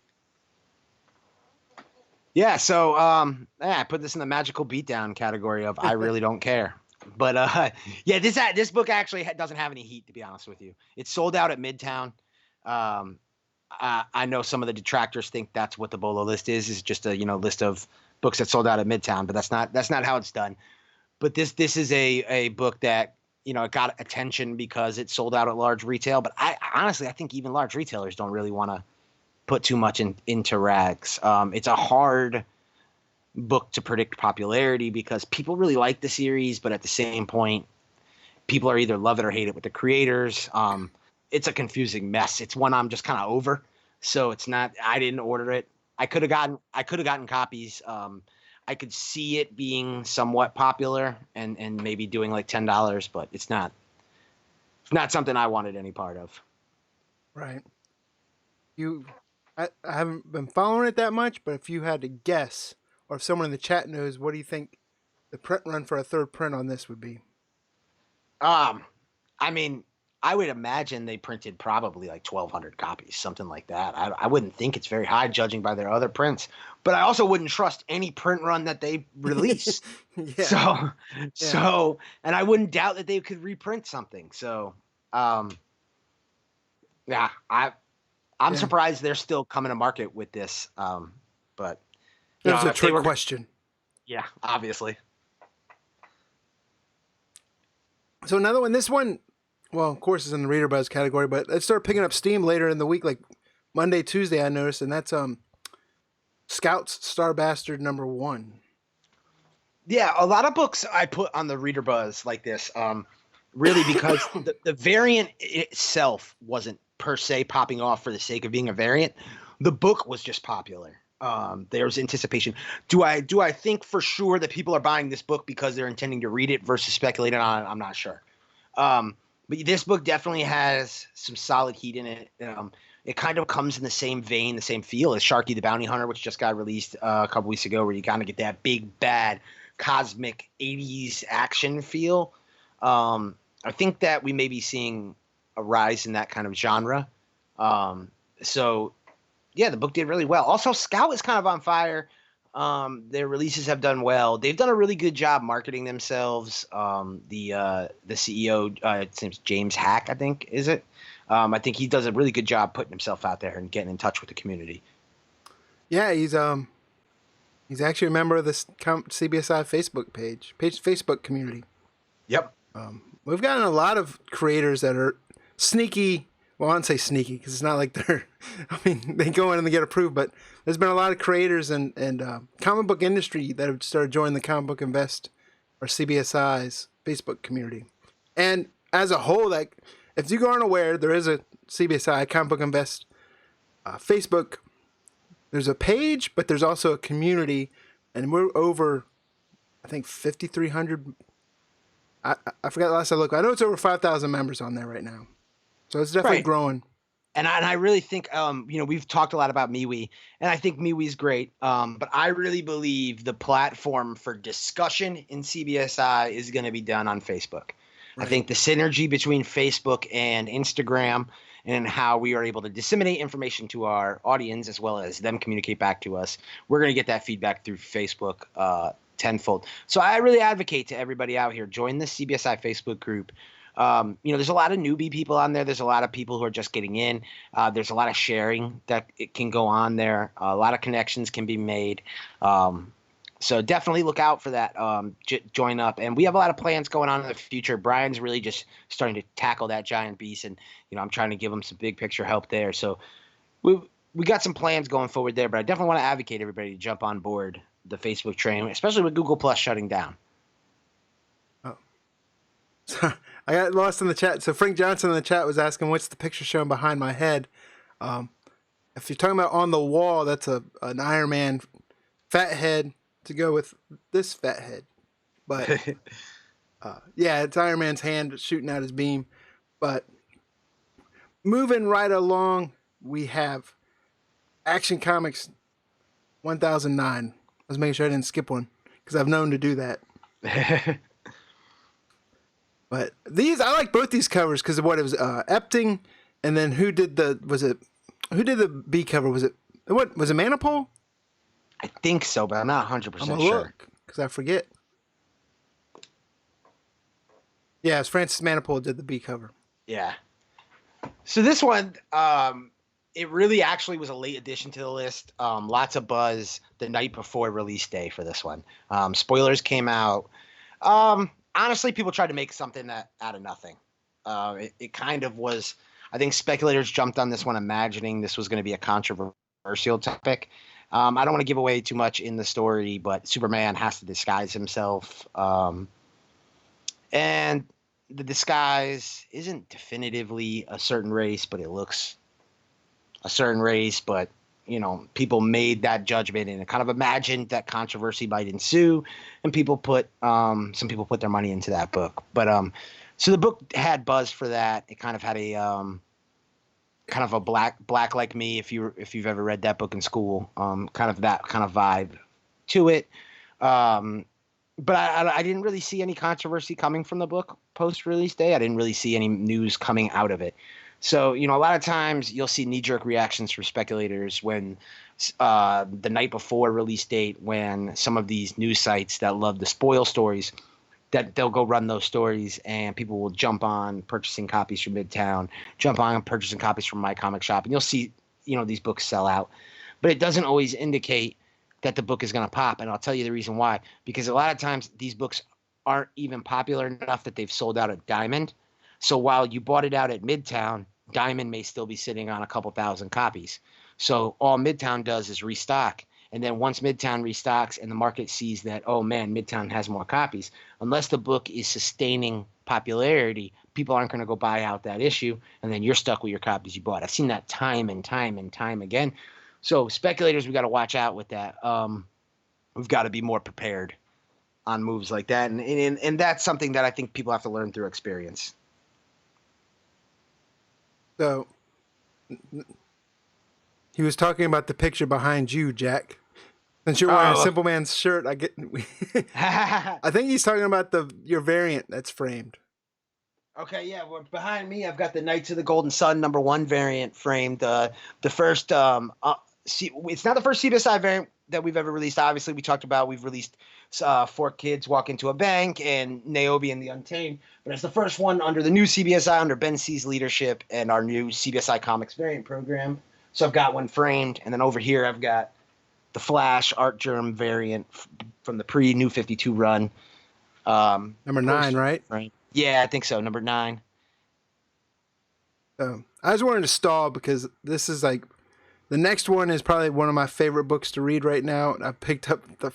Yeah, so I put this in the magical beatdown category of I really don't care. But this book actually doesn't have any heat, to be honest with you. It's sold out at Midtown. I know some of the detractors think that's what the Bolo list is just a list of books that sold out at Midtown, but that's not how it's done. But this is a book that it got attention because it sold out at large retail. But I honestly think even large retailers don't really want to put too much into Rags. It's a hard book to predict popularity because people really like the series, but at the same point, people are either love it or hate it with the creators. It's a confusing mess. It's one I'm just kind of over. So it's not. I didn't order it. I could have gotten copies. I could see it being somewhat popular and maybe doing like $10, but it's not something I wanted any part of. Right. I haven't been following it that much, but if you had to guess, or if someone in the chat knows, what do you think the print run for a third print on this would be? I mean, I would imagine they printed probably like 1,200 copies, something like that. I wouldn't think it's very high judging by their other prints, but I also wouldn't trust any print run that they release. Yeah. So, and I wouldn't doubt that they could reprint something. So, I'm surprised they're still coming to market with this. But that's a trick question. Yeah, obviously. So another one, this one, well, of course, is in the Reader Buzz category, but it started picking up steam later in the week, like Monday, Tuesday, I noticed, and that's Scout's Star Bastard #1. Yeah, a lot of books I put on the Reader Buzz like this, really because the variant itself wasn't per se popping off for the sake of being a variant. The book was just popular. There was anticipation. Do I think for sure that people are buying this book because they're intending to read it versus speculating on it? I'm not sure. But this book definitely has some solid heat in it. It kind of comes in the same vein, the same feel as Sharky the Bounty Hunter, which just got released a couple weeks ago, where you kind of get that big, bad, cosmic 80s action feel. I think that we may be seeing a rise in that kind of genre. So, yeah, the book did really well. Also, Scout is kind of on fire. Their releases have done well. They've done a really good job marketing themselves. The CEO, it seems James Hack, I think, is it? I think he does a really good job putting himself out there and getting in touch with the community. Yeah, he's actually a member of this CBSI Facebook community. Yep. We've gotten a lot of creators that are sneaky. Well, I don't say sneaky because it's not like they're. I mean, they go in and they get approved, but there's been a lot of creators and comic book industry that have started joining the Comic Book Invest or CBSI's Facebook community. And as a whole, like if you aren't aware, there is a CBSI Comic Book Invest Facebook. There's a page, but there's also a community, and we're over, I think 5,300. I forgot the last I looked. I know it's over 5,000 members on there right now. So it's definitely growing. And I really think, we've talked a lot about MeWe, and I think MeWe's great. But I really believe the platform for discussion in CBSI is going to be done on Facebook. Right. I think the synergy between Facebook and Instagram and how we are able to disseminate information to our audience as well as them communicate back to us, we're going to get that feedback through Facebook tenfold. So I really advocate to everybody out here, join the CBSI Facebook group. There's a lot of newbie people on there. There's a lot of people who are just getting in. There's a lot of sharing that it can go on there. A lot of connections can be made. So definitely look out for that. Join up. And we have a lot of plans going on in the future. Brian's really just starting to tackle that giant beast. And, I'm trying to give him some big picture help there. So we got some plans going forward there. But I definitely want to advocate everybody to jump on board the Facebook train, especially with Google Plus shutting down. Oh. So I got lost in the chat. So Frank Johnson in the chat was asking, what's the picture shown behind my head? If you're talking about on the wall, that's an Iron Man fat head to go with this fat head. But yeah, it's Iron Man's hand shooting out his beam. But moving right along, we have Action Comics 1009. I was making sure I didn't skip one because I've known to do that. But I like both these covers because of what it was, Epting, and then who did the B cover? Was it Manipul? I think so, but I'm not 100% sure. Because I forget. Yeah, it's Francis Manipul did the B cover. Yeah. So this one, it really actually was a late addition to the list. Lots of buzz the night before release day for this one. Spoilers came out. Honestly, people tried to make something out of nothing. It kind of was. I think speculators jumped on this one imagining this was going to be a controversial topic. I don't want to give away too much in the story, but Superman has to disguise himself. And the disguise isn't definitively a certain race, but it looks a certain race. But, people made that judgment and kind of imagined that controversy might ensue. And some people put their money into that book. But so the book had buzz for that. It kind of had a kind of a black like me, if you've ever read that book in school, kind of that kind of vibe to it. But I didn't really see any controversy coming from the book post release day. I didn't really see any news coming out of it. So, a lot of times you'll see knee-jerk reactions from speculators when the night before release date, when some of these news sites that love to spoil stories, that they'll go run those stories and people will jump on purchasing copies from Midtown, jump on purchasing copies from My Comic Shop, and you'll see, these books sell out. But it doesn't always indicate that the book is going to pop, and I'll tell you the reason why. Because a lot of times these books aren't even popular enough that they've sold out at Diamond. So while you bought it out at Midtown, Diamond may still be sitting on a couple thousand copies. So all Midtown does is restock. And then once Midtown restocks and the market sees that, oh man, Midtown has more copies, unless the book is sustaining popularity, people aren't going to go buy out that issue. And then you're stuck with your copies you bought. I've seen that time and time and time again. So speculators, we got to watch out with that. We've got to be more prepared on moves like that. And that's something that I think people have to learn through experience. So he was talking about the picture behind you, Jack. Since you're wearing a Simpleman's shirt, I think he's talking about your variant that's framed. Okay, yeah. Well, behind me, I've got the Knights of the Golden Sun #1 variant framed. The first, it's not the first CBSI variant that we've ever released. Obviously, we talked about we've released 4 Kids Walk Into a Bank and Niobe and the Untamed, but it's the first one under the new CBSI, under Ben C's leadership and our new CBSI Comics variant program. So I've got one framed, and then over here I've got the Flash Art Germ variant from the pre-New 52 run. Number 9, right? Right. Yeah, I think so. Number 9. I just wanted to stall because this is like the next one is probably one of my favorite books to read right now. I picked up the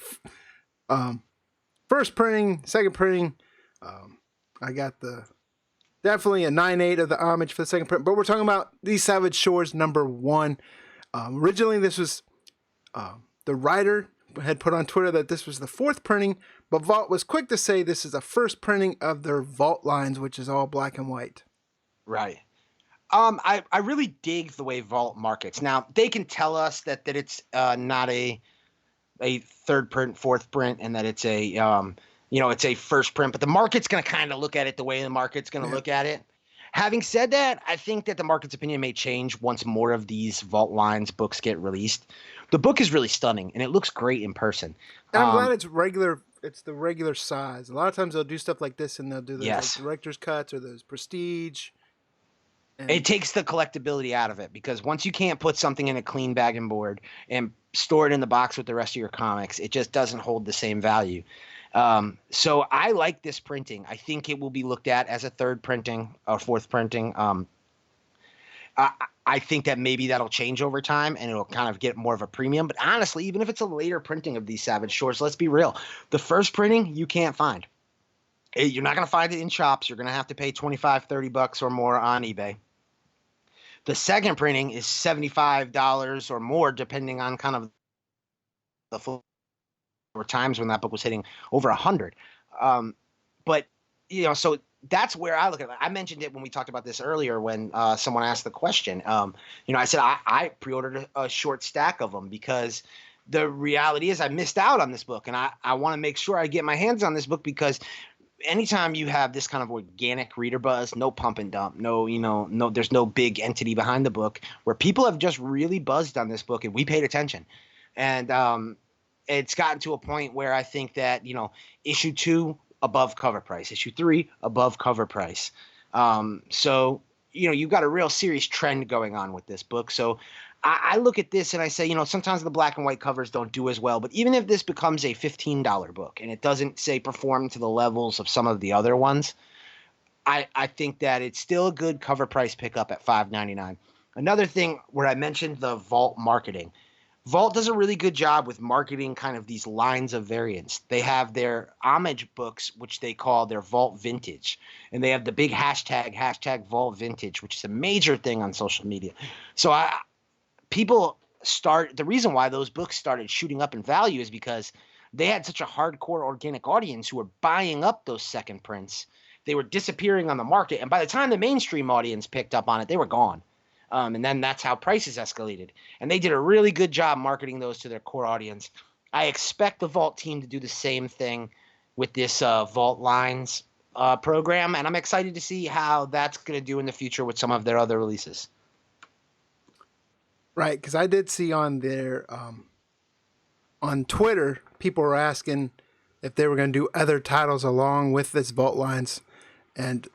first printing, second printing. I got definitely a 9.8 of the homage for the second print, but we're talking about These Savage Shores #1. Originally, this was the writer had put on Twitter that this was the 4th printing, but Vault was quick to say this is the first printing of their Vault lines, which is all black and white. Right. I really dig the way Vault markets. Now they can tell us that it's not a third print, fourth print, and that it's a it's a first print, but the market's going to kind of look at it the way the market's going to look at it. Having said that, I think that the market's opinion may change once more of these Vault Lines books get released. The book is really stunning, and it looks great in person. And I'm glad it's regular. It's the regular size. A lot of times they'll do stuff like this, and they'll do those like director's cuts or those prestige. And it takes the collectability out of it, because once you can't put something in a clean bag and board and store it in the box with the rest of your comics, it just doesn't hold the same value. So I like this printing. I think it will be looked at as a third printing or fourth printing. I think that maybe that'll change over time and it'll kind of get more of a premium. But honestly, even if it's a later printing of these Savage Shores, let's be real. The first printing you can't find. You're not going to find it in shops. You're going to have to pay $25, $30 or more on eBay. The second printing is $75 or more, depending on kind of the full. There were times when that book was hitting over 100. But, so that's where I look at it. I mentioned it when we talked about this earlier when someone asked the question. I said I pre-ordered a short stack of them because the reality is I missed out on this book. And I want to make sure I get my hands on this book, because anytime you have this kind of organic reader buzz, no pump and dump, no, there's no big entity behind the book, where people have just really buzzed on this book and we paid attention. And it's gotten to a point where I think that, issue 2 above cover price, issue 3 above cover price. So, you've got a real serious trend going on with this book. So I look at this and I say, sometimes the black and white covers don't do as well, but even if this becomes a $15 book and it doesn't say perform to the levels of some of the other ones, I think that it's still a good cover price pickup at $5.99. Another thing where I mentioned the Vault marketing. Vault does a really good job with marketing kind of these lines of variants. They have their homage books, which they call their Vault Vintage. And they have the big hashtag Vault Vintage, which is a major thing on social media. So the reason why those books started shooting up in value is because they had such a hardcore organic audience who were buying up those second prints. They were disappearing on the market. And by the time the mainstream audience picked up on it, they were gone. And then that's how prices escalated. And they did a really good job marketing those to their core audience. I expect the Vault team to do the same thing with this Vault Lines program. And I'm excited to see how that's going to do in the future with some of their other releases. Right, because I did see on their on Twitter, people were asking if they were going to do other titles along with this Vault Lines. And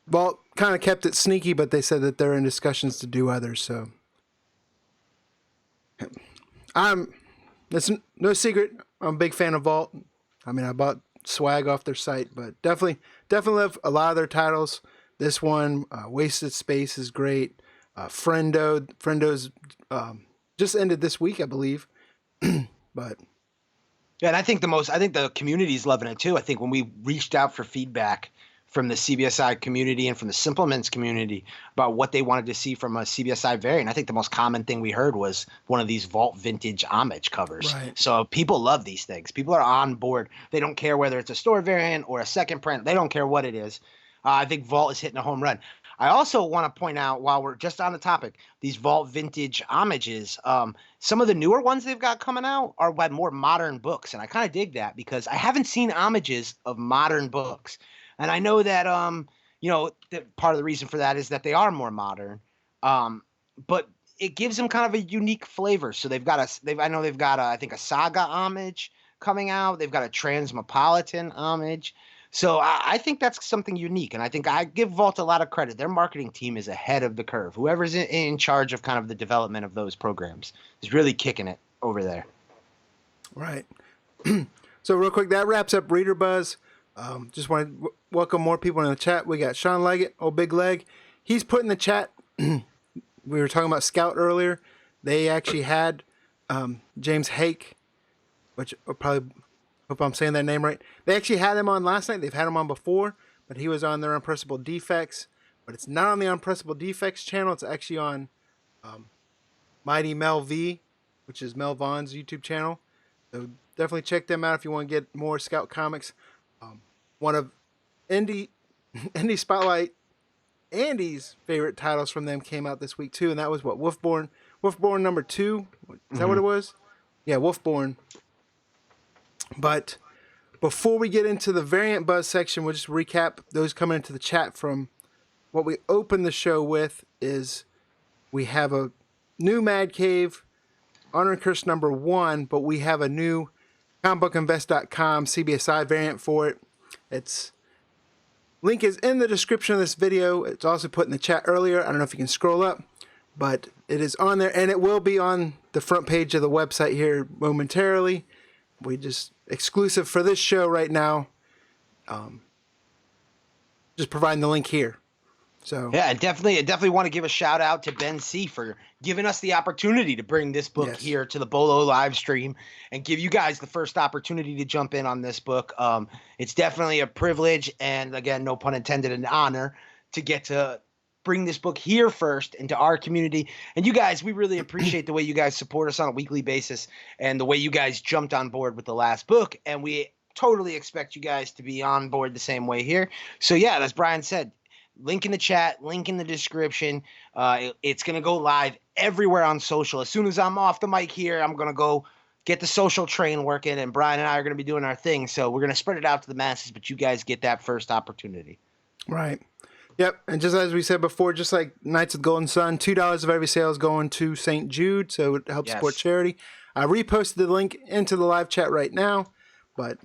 Vault kind of kept it sneaky, but they said that they're in discussions to do others. So, it's no secret, I'm a big fan of Vault. I mean, I bought swag off their site, but definitely love a lot of their titles. This one, Wasted Space, is great. Friendo's just ended this week, I believe. But yeah, and I think the community's loving it too. I think when we reached out for feedback from the CBSI community and from the Simpleman's community about what they wanted to see from a CBSI variant, I think the most common thing we heard was one of these Vault Vintage homage covers. Right. So people love these things. People are on board. They don't care whether it's a store variant or a second print. They don't care what it is. I think Vault is hitting a home run. I also want to point out, while we're just on the topic, these Vault Vintage homages, some of the newer ones they've got coming out are by more modern books. And I kind of dig that, because I haven't seen homages of modern books. And I know that, that part of the reason for that is that they are more modern, but it gives them kind of a unique flavor. So they've got I think a Saga homage coming out. They've got a Transmetropolitan homage. So I think that's something unique. And I think I give Vault a lot of credit. Their marketing team is ahead of the curve. Whoever's in charge of kind of the development of those programs is really kicking it over there. Right. So real quick, that wraps up Reader Buzz. Just want to welcome more people in the chat. We got Sean Leggett, old big leg. He's put in the chat. We were talking about Scout earlier. They actually had James Hake, which probably, hope I'm saying that name right. They actually had him on last night. They've had him on before, but he was on their Unpressable Defects. But it's not on the Unpressable Defects channel. It's actually on Mighty Mel V, which is Mel Vaughn's YouTube channel. So definitely check them out if you want to get more Scout comics. One of Indie Spotlight Andy's favorite titles from them came out this week too, and that was what, Wolfborn number 2. Is that what it was? Yeah, Wolfborn. But before we get into the variant buzz section, we'll just recap those coming into the chat. From what we opened the show with is we have a new Mad Cave, Honor and Curse number 1, but we have a new comicbookinvest.com CBSI variant for it. Its link is in the description of this video. It's also put in the chat earlier. I don't know if you can scroll up, but it is on there, and it will be on the front page of the website here momentarily. We just exclusive for this show right now. Just providing the link here. So yeah, I definitely want to give a shout out to Ben C for giving us the opportunity to bring this book here to the Bolo live stream and give you guys the first opportunity to jump in on this book. It's definitely a privilege and, again, no pun intended, an honor to get to bring this book here first into our community. And you guys, we really appreciate the way you guys support us on a weekly basis and the way you guys jumped on board with the last book. And we totally expect you guys to be on board the same way here. So yeah, as Brian said, link in the chat, link in the description. It's going to go live everywhere on social. As soon as I'm off the mic here, I'm going to go get the social train working, and Brian and I are going to be doing our thing. So we're going to spread it out to the masses, but you guys get that first opportunity. Right. Yep. And just as we said before, just like Knights of the Golden Sun, $2 of every sale is going to St. Jude, so it helps support charity. I reposted the link into the live chat right now, but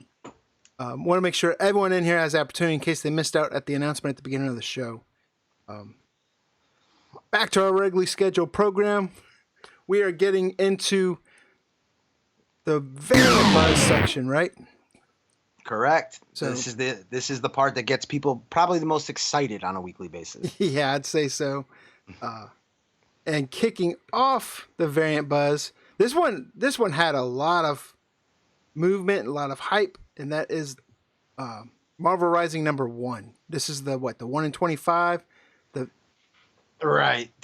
want to make sure everyone in here has the opportunity in case they missed out at the announcement at the beginning of the show. Back to our regularly scheduled program. We are getting into the variant buzz section, right? Correct. So this is the part that gets people probably the most excited on a weekly basis. Yeah, I'd say so. And kicking off the variant buzz, this one had a lot of movement, a lot of hype, and that is Marvel Rising number 1. This is the 1 in 25. The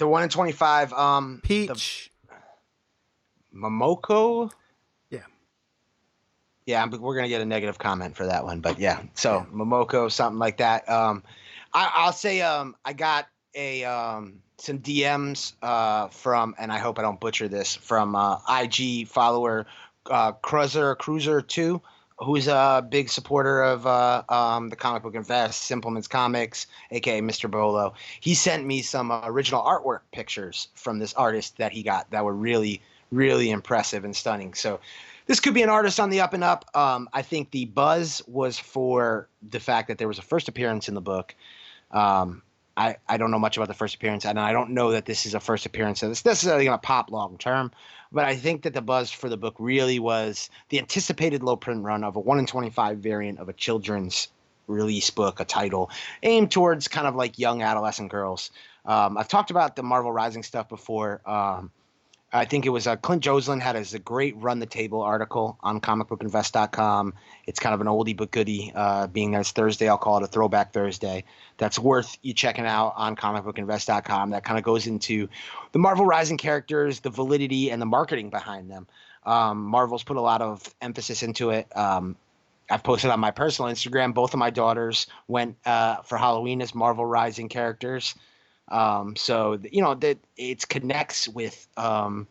1 in 25. Peach, Momoko. Yeah, we're going to get a negative comment for that one. But yeah, so Momoko, something like that. I'll say I got some DMs from, and I hope I don't butcher this, from IG follower Cruiser 2, who's a big supporter of the Comic Book Invest, Simpleman's Comics, a.k.a. Mr. Bolo. He sent me some original artwork pictures from this artist that he got that were really, really impressive and stunning. So this could be an artist on the up and up. I think the buzz was for the fact that there was a first appearance in the book. I don't know much about the first appearance, and I don't know that this is a first appearance that's necessarily going to pop long term. But I think that the buzz for the book really was the anticipated low print run of a 1 in 25 variant of a children's release book, a title aimed towards kind of like young adolescent girls. I've talked about the Marvel Rising stuff before. I think it was Clint Joslin had a great Run the Table article on comicbookinvest.com. It's kind of an oldie but goodie, being that it's Thursday. I'll call it a throwback Thursday. That's worth you checking out on comicbookinvest.com. That kind of goes into the Marvel Rising characters, the validity, and the marketing behind them. Marvel's put a lot of emphasis into it. I've posted on my personal Instagram. Both of my daughters went for Halloween as Marvel Rising characters. So, that it connects with a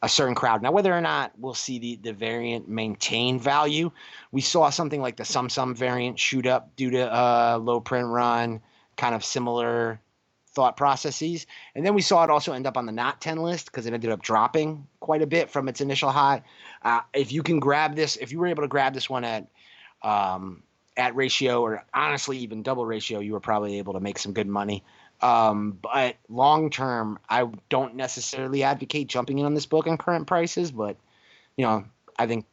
certain crowd. Now, whether or not we'll see the variant maintain value, we saw something like the Sum variant shoot up due to low print run, kind of similar thought processes. And then we saw it also end up on the not 10 list because it ended up dropping quite a bit from its initial high. If you can grab this, if you were able to grab this one at ratio, or honestly even double ratio, you were probably able to make some good money. But long term, I don't necessarily advocate jumping in on this book on current prices, but I think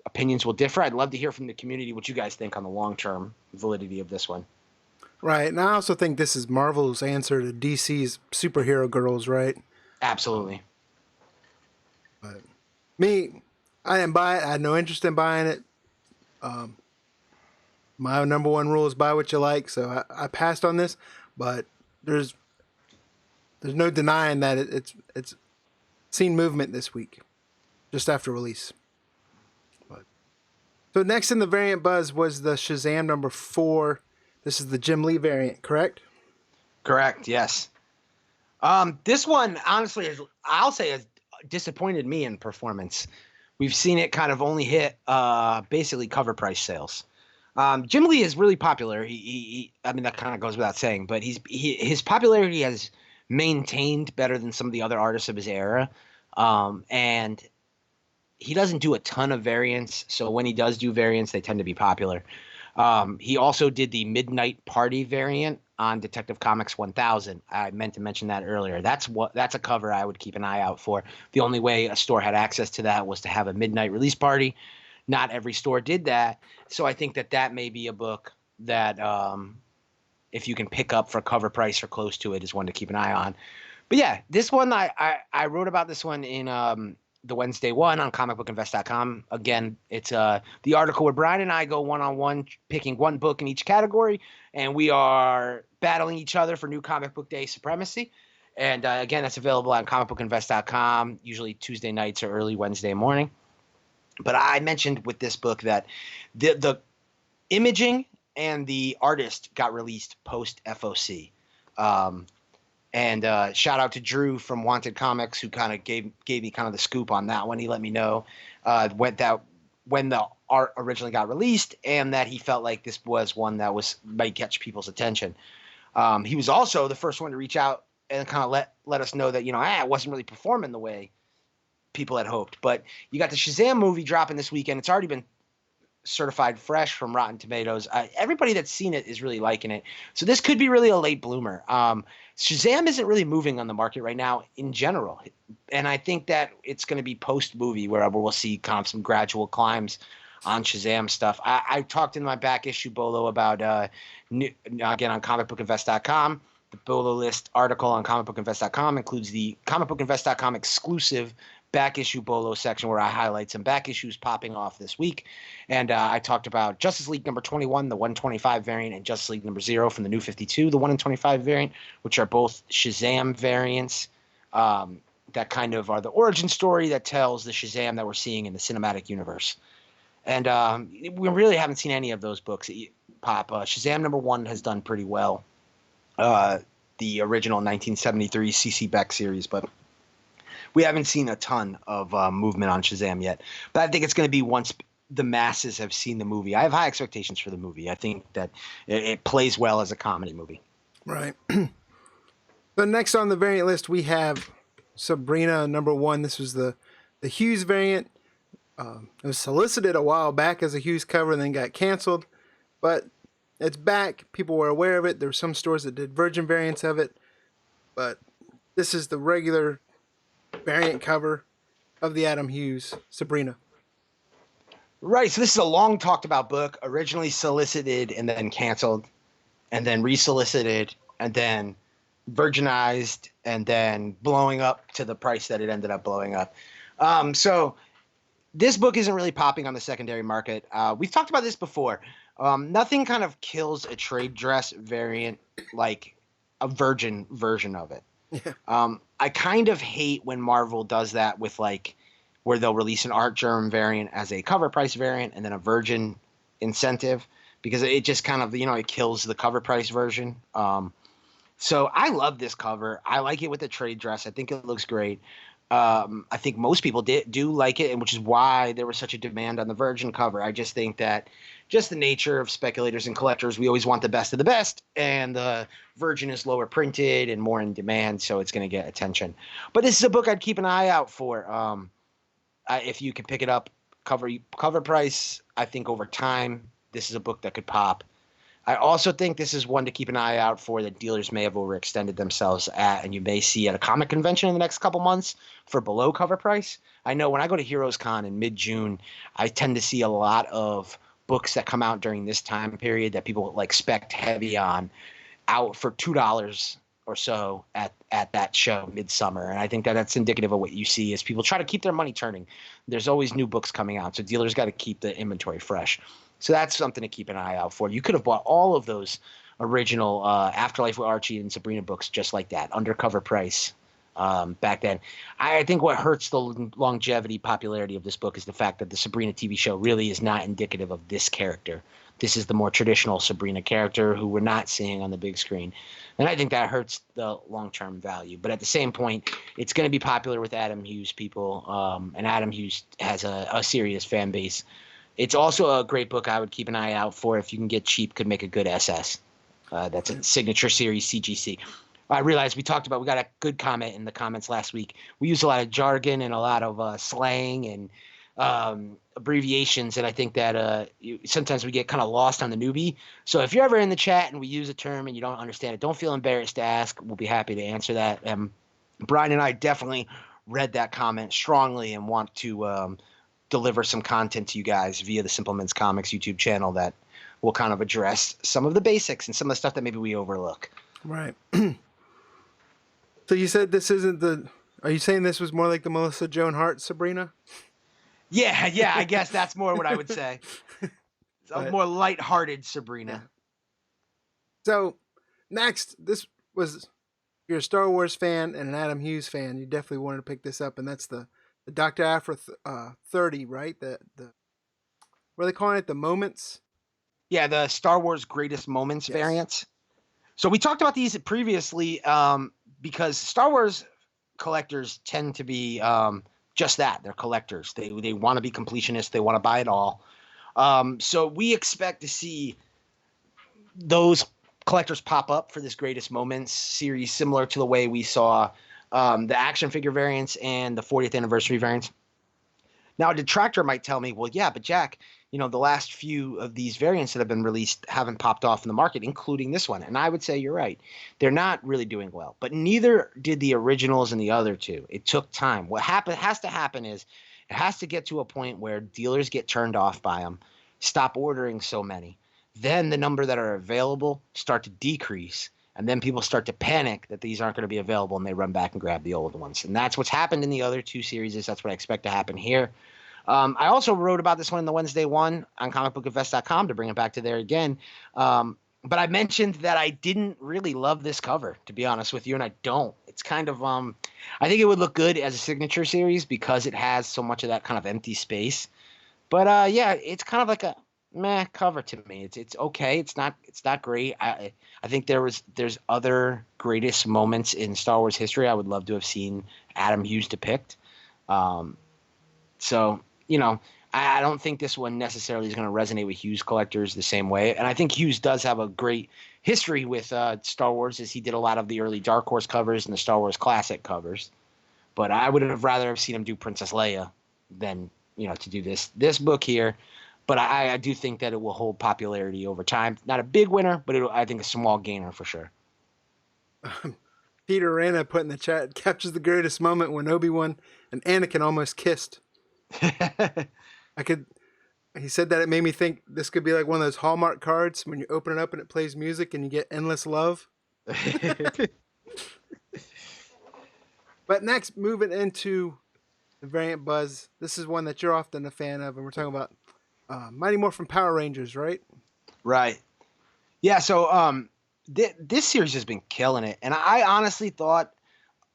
opinions will differ. I'd love to hear from the community what you guys think on the long term validity of this one. Right. And I also think this is Marvel's answer to DC's superhero girls, right? Absolutely. But me, I didn't buy it. I had no interest in buying it. My number one rule is buy what you like, so I passed on this, but there's no denying that it's seen movement this week, just after release. So next in the variant buzz was the Shazam number 4. This is the Jim Lee variant, correct? Correct. Yes. This one, honestly, I'll say has disappointed me in performance. We've seen it kind of only hit basically cover price sales. Jim Lee is really popular. I mean, that kind of goes without saying, but his popularity has maintained better than some of the other artists of his era. And he doesn't do a ton of variants, so when he does do variants, they tend to be popular. He also did the Midnight Party variant on Detective Comics 1000. I meant to mention that earlier. That's a cover I would keep an eye out for. The only way a store had access to that was to have a midnight release party. Not every store did that, so I think that may be a book that if you can pick up for cover price or close to it is one to keep an eye on. But yeah, this one I wrote about this one in the Wednesday one on comicbookinvest.com. Again, it's the article where Brian and I go one-on-one, picking one book in each category, and we are battling each other for new comic book day supremacy. And again, that's available on comicbookinvest.com, usually Tuesday nights or early Wednesday morning. But I mentioned with this book that the imaging and the artist got released post FOC. And shout out to Drew from Wanted Comics, who kind of gave me kind of the scoop on that one. He let me know when the art originally got released, and that he felt like this was one that might catch people's attention. He was also the first one to reach out and kind of let us know that it wasn't really performing the way people had hoped. But you got the Shazam movie dropping this weekend. It's already been certified fresh from Rotten Tomatoes. Everybody that's seen it is really liking it. So this could be really a late bloomer. Shazam isn't really moving on the market right now in general. And I think that it's going to be post-movie where we'll see kind of some gradual climbs on Shazam stuff. I talked in my back issue Bolo about, again, on comicbookinvest.com. The Bolo list article on comicbookinvest.com includes the comicbookinvest.com exclusive back issue Bolo section where I highlight some back issues popping off this week. And I talked about Justice League number 21, the 125 variant, and Justice League number 0 from the New 52, the 1 in 25 variant, which are both Shazam variants that kind of are the origin story that tells the Shazam that we're seeing in the cinematic universe. And we really haven't seen any of those books pop. Shazam number 1 has done pretty well. The original 1973 CC Beck series, but we haven't seen a ton of movement on Shazam yet. But I think it's going to be once the masses have seen the movie. I have high expectations for the movie. I think that it plays well as a comedy movie. Right. But next on the variant list, we have Sabrina number 1. This was the Hughes variant. It was solicited a while back as a Hughes cover and then got canceled. But it's back. People were aware of it. There were some stores that did Virgin variants of it. But this is the regular variant cover of the Adam Hughes Sabrina. Right. So this is a long talked about book, originally solicited and then canceled, and then resolicited, and then virginized, and then blowing up to the price that it ended up blowing up. So this book isn't really popping on the secondary market. We've talked about this before. Nothing kind of kills a trade dress variant like a virgin version of it. Yeah. I kind of hate when Marvel does that with where they'll release an Art Germ variant as a cover price variant and then a virgin incentive, because it just kind of, it kills the cover price version. So I love this cover. I like it with the trade dress. I think it looks great. I think most people do like it, and which is why there was such a demand on the virgin cover. I just think that just the nature of speculators and collectors, we always want the best of the best, and the virgin is lower printed and more in demand, so it's going to get attention. But this is a book I'd keep an eye out for. If you can pick it up, cover price, I think over time, this is a book that could pop. I also think this is one to keep an eye out for that dealers may have overextended themselves at, and you may see at a comic convention in the next couple months for below cover price. I know when I go to Heroes Con in mid-June, I tend to see a lot of books that come out during this time period that people spec heavy on out for $2 or so at that show midsummer. And I think that that's indicative of what you see as people try to keep their money turning. There's always new books coming out, so dealers got to keep the inventory fresh. So that's something to keep an eye out for. You could have bought all of those original Afterlife with Archie and Sabrina books just like that, undercover price back then. I think what hurts the longevity popularity of this book is the fact that the Sabrina TV show really is not indicative of this character. this is the more traditional Sabrina character who we're not seeing on the big screen. And I think that hurts the long-term value. But at the same point, it's going to be popular with Adam Hughes people, and Adam Hughes has a serious fan base. It's also a great book I would keep an eye out for. If you can get cheap, could make a good SS. That's a signature series CGC. I realized we got a good comment in the comments last week. We use a lot of jargon and a lot of slang and abbreviations, and I think that sometimes we get kind of lost on the newbie. So if you're ever in the chat and we use a term and you don't understand it, don't feel embarrassed to ask. We'll be happy to answer that. Brian and I definitely read that comment strongly and want to deliver some content to you guys via the Simpleman's Comics YouTube channel that will kind of address some of the basics and some of the stuff that maybe we overlook. Right. So you said this isn't the... Are you saying this was more like the Melissa Joan Hart Sabrina? Yeah, I guess that's more what I would say. It's a more lighthearted Sabrina. Yeah. So, next, this was... If you're a Star Wars fan and an Adam Hughes fan, you definitely wanted to pick this up, and that's the Dr. Aphra 30, right? The what are they calling it? The Moments? Yeah, the Star Wars Greatest Moments variants. So we talked about these previously because Star Wars collectors tend to be just that. They're collectors. They want to be completionists. They want to buy it all. So we expect to see those collectors pop up for this Greatest Moments series, similar to the way we saw the action figure variants and the 40th anniversary variants. Now, a detractor might tell me, well, yeah, but Jack, the last few of these variants that have been released haven't popped off in the market, including this one. And I would say you're right. They're not really doing well. But neither did the originals and the other two. It took time. What has to happen is it has to get to a point where dealers get turned off by them, stop ordering so many. Then the number that are available start to decrease. And then people start to panic that these aren't going to be available, and they run back and grab the old ones. And that's what's happened in the other two series. That's what I expect to happen here. I also wrote about this one in the Wednesday one on comicbookinvest.com to bring it back to there again. But I mentioned that I didn't really love this cover, to be honest with you, and I don't. It's kind of I think it would look good as a signature series because it has so much of that kind of empty space. But yeah, it's kind of like a meh cover to me. It's okay. It's not great. I think there's other greatest moments in Star Wars history I would love to have seen Adam Hughes depict. So I don't think this one necessarily is going to resonate with Hughes collectors the same way. And I think Hughes does have a great history with Star Wars, as he did a lot of the early Dark Horse covers and the Star Wars Classic covers. But I would have rather have seen him do Princess Leia than to do this book here. But I do think that it will hold popularity over time. Not a big winner, but I think a small gainer for sure. Peter Rana put in the chat, captures the greatest moment when Obi-Wan and Anakin almost kissed. He said that it made me think this could be like one of those Hallmark cards when you open it up and it plays music and you get endless love. But next, moving into the variant buzz. This is one that you're often a fan of, and we're talking about Mighty Morphin Power Rangers, right? Right. Yeah, so this series has been killing it. And I honestly thought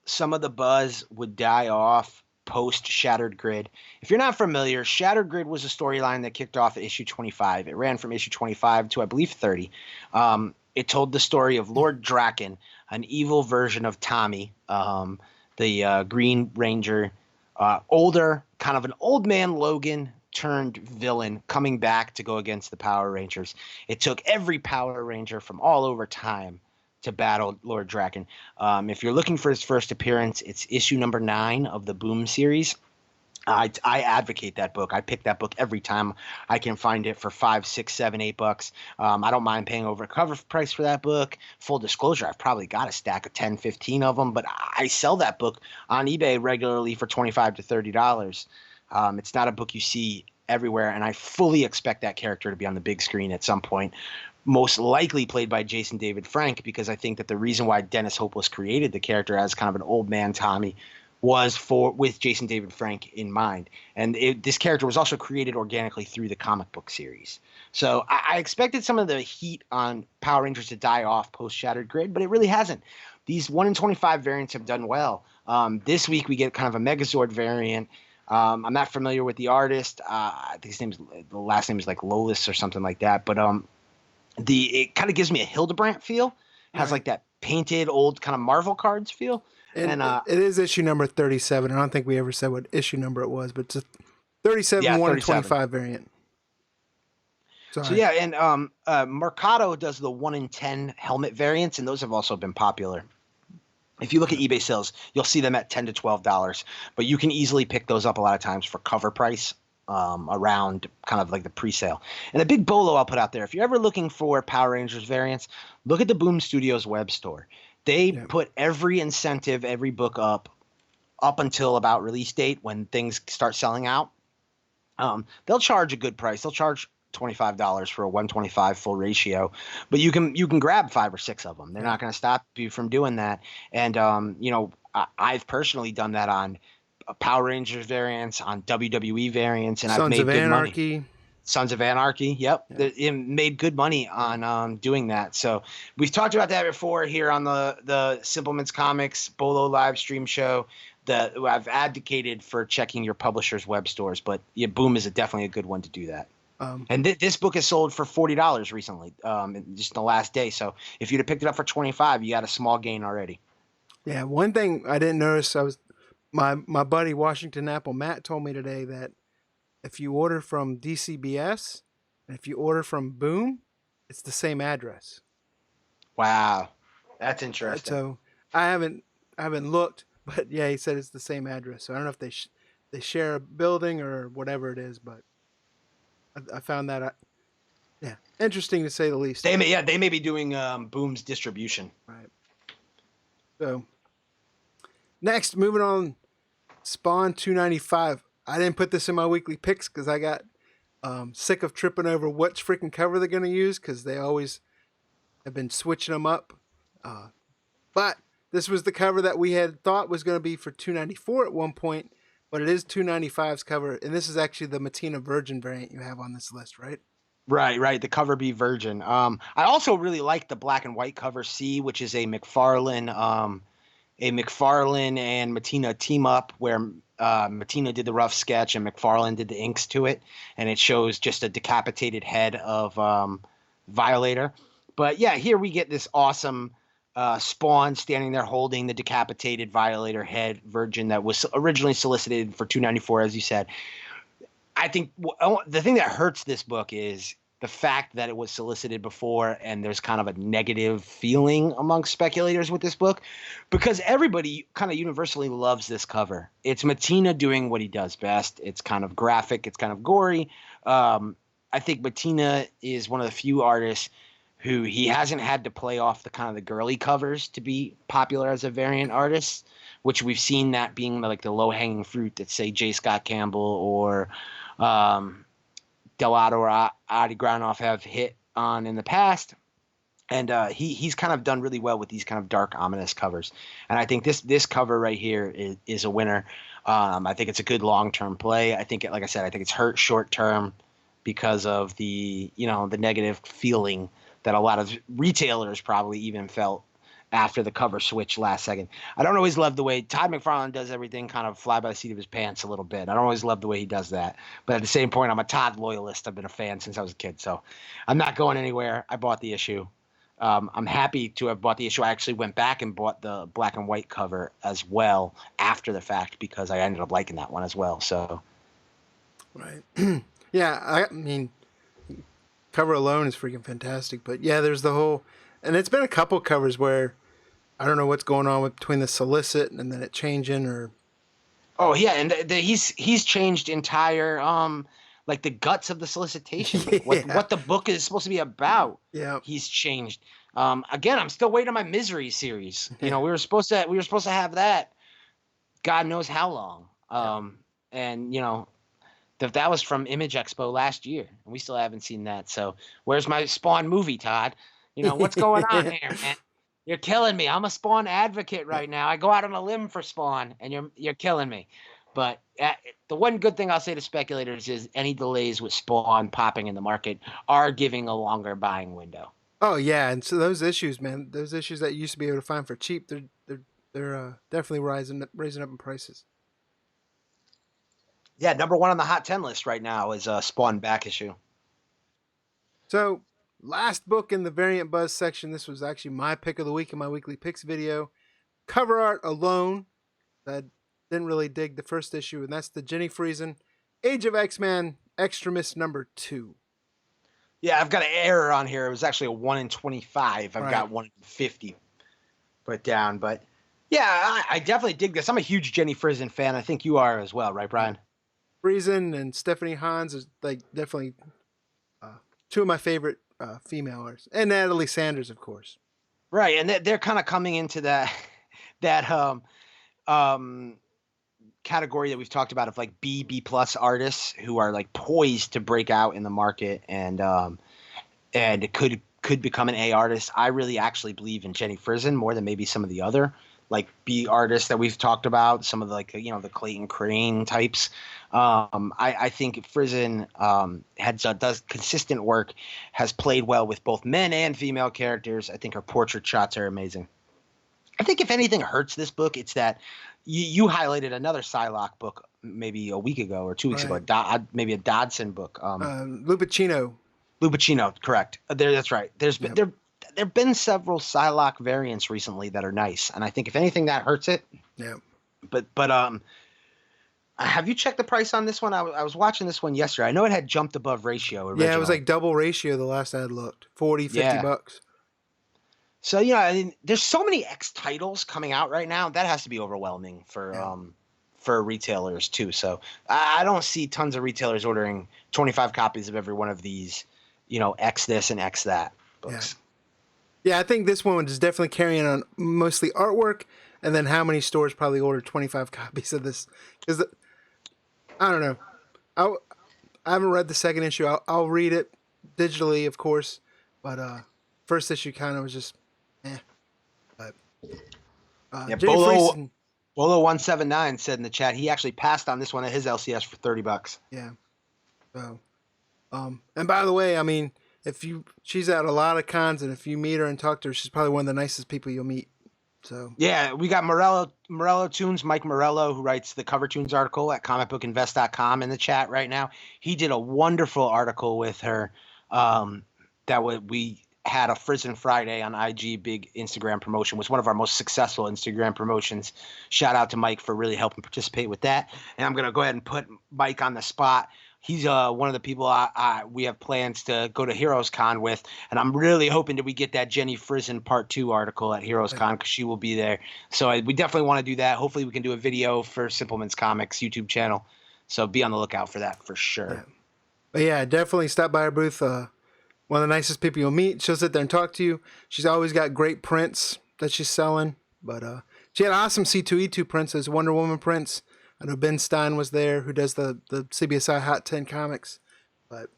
some of the buzz would die off post Shattered Grid. If you're not familiar, Shattered Grid was a storyline that kicked off at issue 25. It ran from issue 25 to, I believe, 30. It told the story of Lord Draken, an evil version of Tommy, the Green Ranger, older, kind of an old man Logan turned villain coming back to go against the Power Rangers. It took every Power Ranger from all over time to battle Lord Draken. If you're looking for his first appearance, it's issue number 9 of the Boom series. I advocate that book. I pick that book every time I can find it for $5, $6, $7, $8. I don't mind paying over cover price for that book. Full disclosure, I've probably got a stack of 10, 15 of them, but I sell that book on eBay regularly for $25 to $30. It's not a book you see everywhere, and I fully expect that character to be on the big screen at some point, most likely played by Jason David Frank, because I think that the reason why Dennis Hopeless created the character as kind of an old man Tommy was with Jason David Frank in mind. And this character was also created organically through the comic book series. So I expected some of the heat on Power Rangers to die off post Shattered Grid, but it really hasn't. These 1 in 25 variants have done well. This week we get kind of a Megazord variant. I'm not familiar with the artist. I think the last name is like Lolis or something like that. But it kind of gives me a Hildebrandt feel. Has Right. like that painted old kind of Marvel cards feel. And it is issue number 37. I don't think we ever said what issue number it was, but it's a 37 Yeah, 1 in 37. 25 variant. Sorry. So yeah, and Mercado does the 1 in 10 helmet variants, and those have also been popular. If you look at eBay sales, you'll see them at $10 to $12, but you can easily pick those up a lot of times for cover price around kind of like the pre-sale. And a big bolo I'll put out there. If you're ever looking for Power Rangers variants, look at the Boom Studios web store. They put every incentive, every book up until about release date when things start selling out. They'll charge a good price. They'll charge $25 for a 125 full ratio, but you can grab 5 or 6 of them. They're not going to stop you from doing that. And I've personally done that on Power Rangers variants, on WWE variants, and I've made good money. Sons of Anarchy. Yep. It made good money on doing that. So we've talked about that before here on the Simpleman's Comics Bolo live stream show. I've advocated for checking your publisher's web stores, but Boom is definitely a good one to do that. And this book has sold for $40 recently, just in the last day. So if you'd have picked it up for $25, you got a small gain already. Yeah, one thing I didn't notice, my buddy Washington Apple Matt told me today that if you order from DCBS and if you order from Boom, it's the same address. Wow, that's interesting. So I haven't looked, but yeah, he said it's the same address. So I don't know if they share a building or whatever it is, but I found that interesting to say the least. They may be doing Boom's distribution. Right. So next, moving on, Spawn 295. I didn't put this in my weekly picks because I got sick of tripping over which freaking cover they're going to use because they always have been switching them up. But this was the cover that we had thought was going to be for 294 at one point, but it is 295's cover, and this is actually the Matina Virgin variant you have on this list, right? Right. The cover B Virgin. I also really like the black and white cover C, which is a McFarlane and Matina team up where Matina did the rough sketch and McFarlane did the inks to it, and it shows just a decapitated head of Violator. But yeah, here we get this awesome Spawn standing there holding the decapitated Violator head Virgin that was originally solicited for $294, as you said. I think the thing that hurts this book is the fact that it was solicited before, and there's kind of a negative feeling amongst speculators with this book because everybody kind of universally loves this cover. It's Matina doing what he does best. It's kind of graphic. It's kind of gory. I think Matina is one of the few artists who he hasn't had to play off the kind of the girly covers to be popular as a variant artist, which we've seen that being like the low-hanging fruit that, say, J. Scott Campbell or Delato or Adi Granoff have hit on in the past. And he's kind of done really well with these kind of dark, ominous covers. And I think this cover right here is a winner. I think it's a good long-term play. I think, like I said, I think it's hurt short-term because of the negative feeling that a lot of retailers probably even felt after the cover switch last second. I don't always love the way Todd McFarlane does everything kind of fly by the seat of his pants a little bit. I don't always love the way he does that. But at the same point, I'm a Todd loyalist. I've been a fan since I was a kid. So I'm not going anywhere. I bought the issue. I'm happy to have bought the issue. I actually went back and bought the black and white cover as well after the fact because I ended up liking that one as well. So, right. Yeah, I mean, cover alone is freaking fantastic. But yeah, there's the whole, and it's been a couple covers where I don't know what's going on between the solicit and then it changing or. Oh yeah, and he's changed entire like the guts of the solicitation, what the book is supposed to be about. Yeah, he's changed. Again, I'm still waiting on my Misery series. We were supposed to have that. God knows how long. And that was from Image Expo last year, and we still haven't seen that. So where's my Spawn movie, Todd? What's going on here, man? You're killing me. I'm a Spawn advocate right now. I go out on a limb for Spawn, and you're killing me. But the one good thing I'll say to speculators is any delays with Spawn popping in the market are giving a longer buying window. Oh yeah, and so those issues, man, those issues that you used to be able to find for cheap, they're definitely raising up in prices. Yeah, #1 on the Hot 10 list right now is Spawn back issue. So, last book in the Variant Buzz section. This was actually my pick of the week in my weekly picks video. Cover art alone. I didn't really dig the first issue, and that's the Jenny Friesen Age of X-Men Extremis #2. Yeah, I've got an error on here. It was actually a 1 in 25. I've Right. got 1 in 50 put down. But yeah, I definitely dig this. I'm a huge Jenny Friesen fan. I think you are as well, right, Brian? Friesen and Stephanie Hans is like definitely two of my favorite female artists, and Natalie Sanders, of course. Right, and they're kind of coming into that category that we've talked about of like B plus artists who are like poised to break out in the market and it could become an A artist. I really actually believe in Jenny Friesen more than maybe some of the other like B artists that we've talked about, some of the, like, you know, the Clayton Crane types. I think Friesen does consistent work, has played well with both men and female characters. I think her portrait shots are amazing. I think if anything hurts this book, it's that you highlighted another Psylocke book maybe a week ago or 2 weeks ago, maybe a Dodson book. Lupacino. Lupacino, correct. That's right. There've been several Psylocke variants recently that are nice, and I think if anything that hurts it. Yeah. But have you checked the price on this one? I was watching this one yesterday. I know it had jumped above ratio originally. Yeah, it was like double ratio the last I had looked. 40, 50 bucks. So, you know, I mean, there's so many X titles coming out right now. That has to be overwhelming for retailers too. So I don't see tons of retailers ordering 25 copies of every one of these, you know, X this and X that books. Yeah, I think this one is definitely carrying on mostly artwork, and then how many stores probably ordered 25 copies of this. Because I don't know. I haven't read the second issue. I'll read it digitally, of course, but first issue kind of was just But Bolo 179 said in the chat he actually passed on this one at his LCS for $30. Yeah. So, and by the way, I mean, she's at a lot of cons, and if you meet her and talk to her, she's probably one of the nicest people you'll meet. So yeah, we got Morello Tunes, Mike Morello, who writes the Cover Tunes article at comicbookinvest.com in the chat right now. He did a wonderful article with her. We had a Friesen Friday on IG, big Instagram promotion. Was one of our most successful Instagram promotions. Shout out to Mike for really helping participate with that. And I'm gonna go ahead and put Mike on the spot. He's one of the people we have plans to go to Heroes Con with, and I'm really hoping that we get that Jenny Friesen Part 2 article at Heroes Con because she will be there. So we definitely want to do that. Hopefully we can do a video for Simpleman's Comics YouTube channel. So be on the lookout for that for sure. Yeah. But yeah, definitely stop by her booth. One of the nicest people you'll meet. She'll sit there and talk to you. She's always got great prints that she's selling. But she had awesome C2E2 prints. There's Wonder Woman prints. I know Ben Stein was there, who does the CBSI Hot 10 comics. But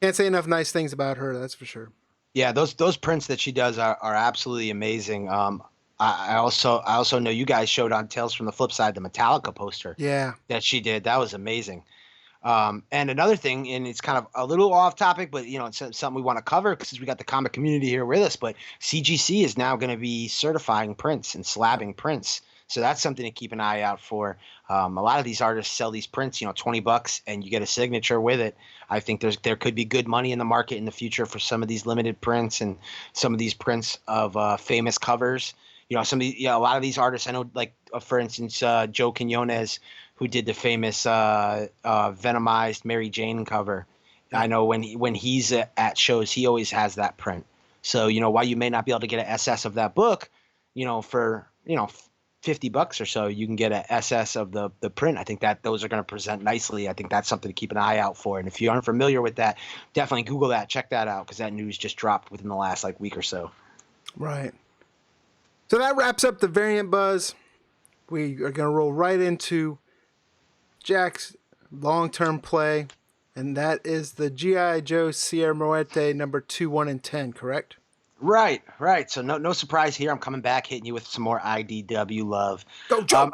can't say enough nice things about her, that's for sure. Yeah, those prints that she does are absolutely amazing. I also know you guys showed on Tales from the Flip Side the Metallica poster. Yeah. That she did. That was amazing. And another thing, and it's kind of a little off topic, but you know, it's something we want to cover because we got the comic community here with us. But CGC is now going to be certifying prints and slabbing prints. So that's something to keep an eye out for. A lot of these artists sell these prints, you know, $20, and you get a signature with it. I think there could be good money in the market in the future for some of these limited prints and some of these prints of famous covers. You know, a lot of these artists, I know, like for instance, Joe Quinones, who did the famous Venomized Mary Jane cover. I know when he's at shows, he always has that print. So, you know, while you may not be able to get an SS of that book, you know, for, you know, $50 or so, you can get an SS of the print. I think that those are going to present nicely. I think that's something to keep an eye out for. And if you aren't familiar with that, definitely Google that, check that out, because that news just dropped within the last like week or so. Right. So that wraps up the variant buzz. We are going to roll right into Jack's long-term play, and that is the G.I. Joe Sierra Muerte #2, 1 in 10, correct? Right. So no surprise here. I'm coming back, hitting you with some more IDW love. Go, Joe!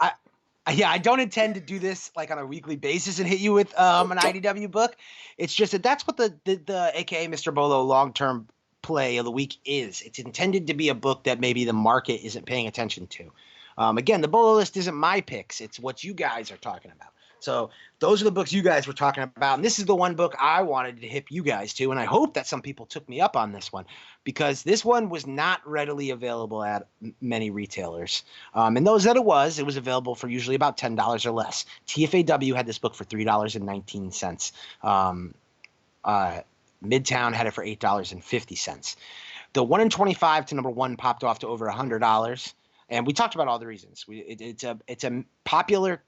I don't intend to do this like on a weekly basis and hit you with an IDW book. It's just that's what the AKA Mr. Bolo long-term play of the week is. It's intended to be a book that maybe the market isn't paying attention to. Again, the Bolo list isn't my picks. It's what you guys are talking about. So those are the books you guys were talking about. And this is the one book I wanted to hip you guys to. And I hope that some people took me up on this one, because this one was not readily available at many retailers. And those that it was available for usually about $10 or less. TFAW had this book for $3.19. Midtown had it for $8.50. The 1 in 25 to number 1 popped off to over $100. And we talked about all the reasons. It's a popular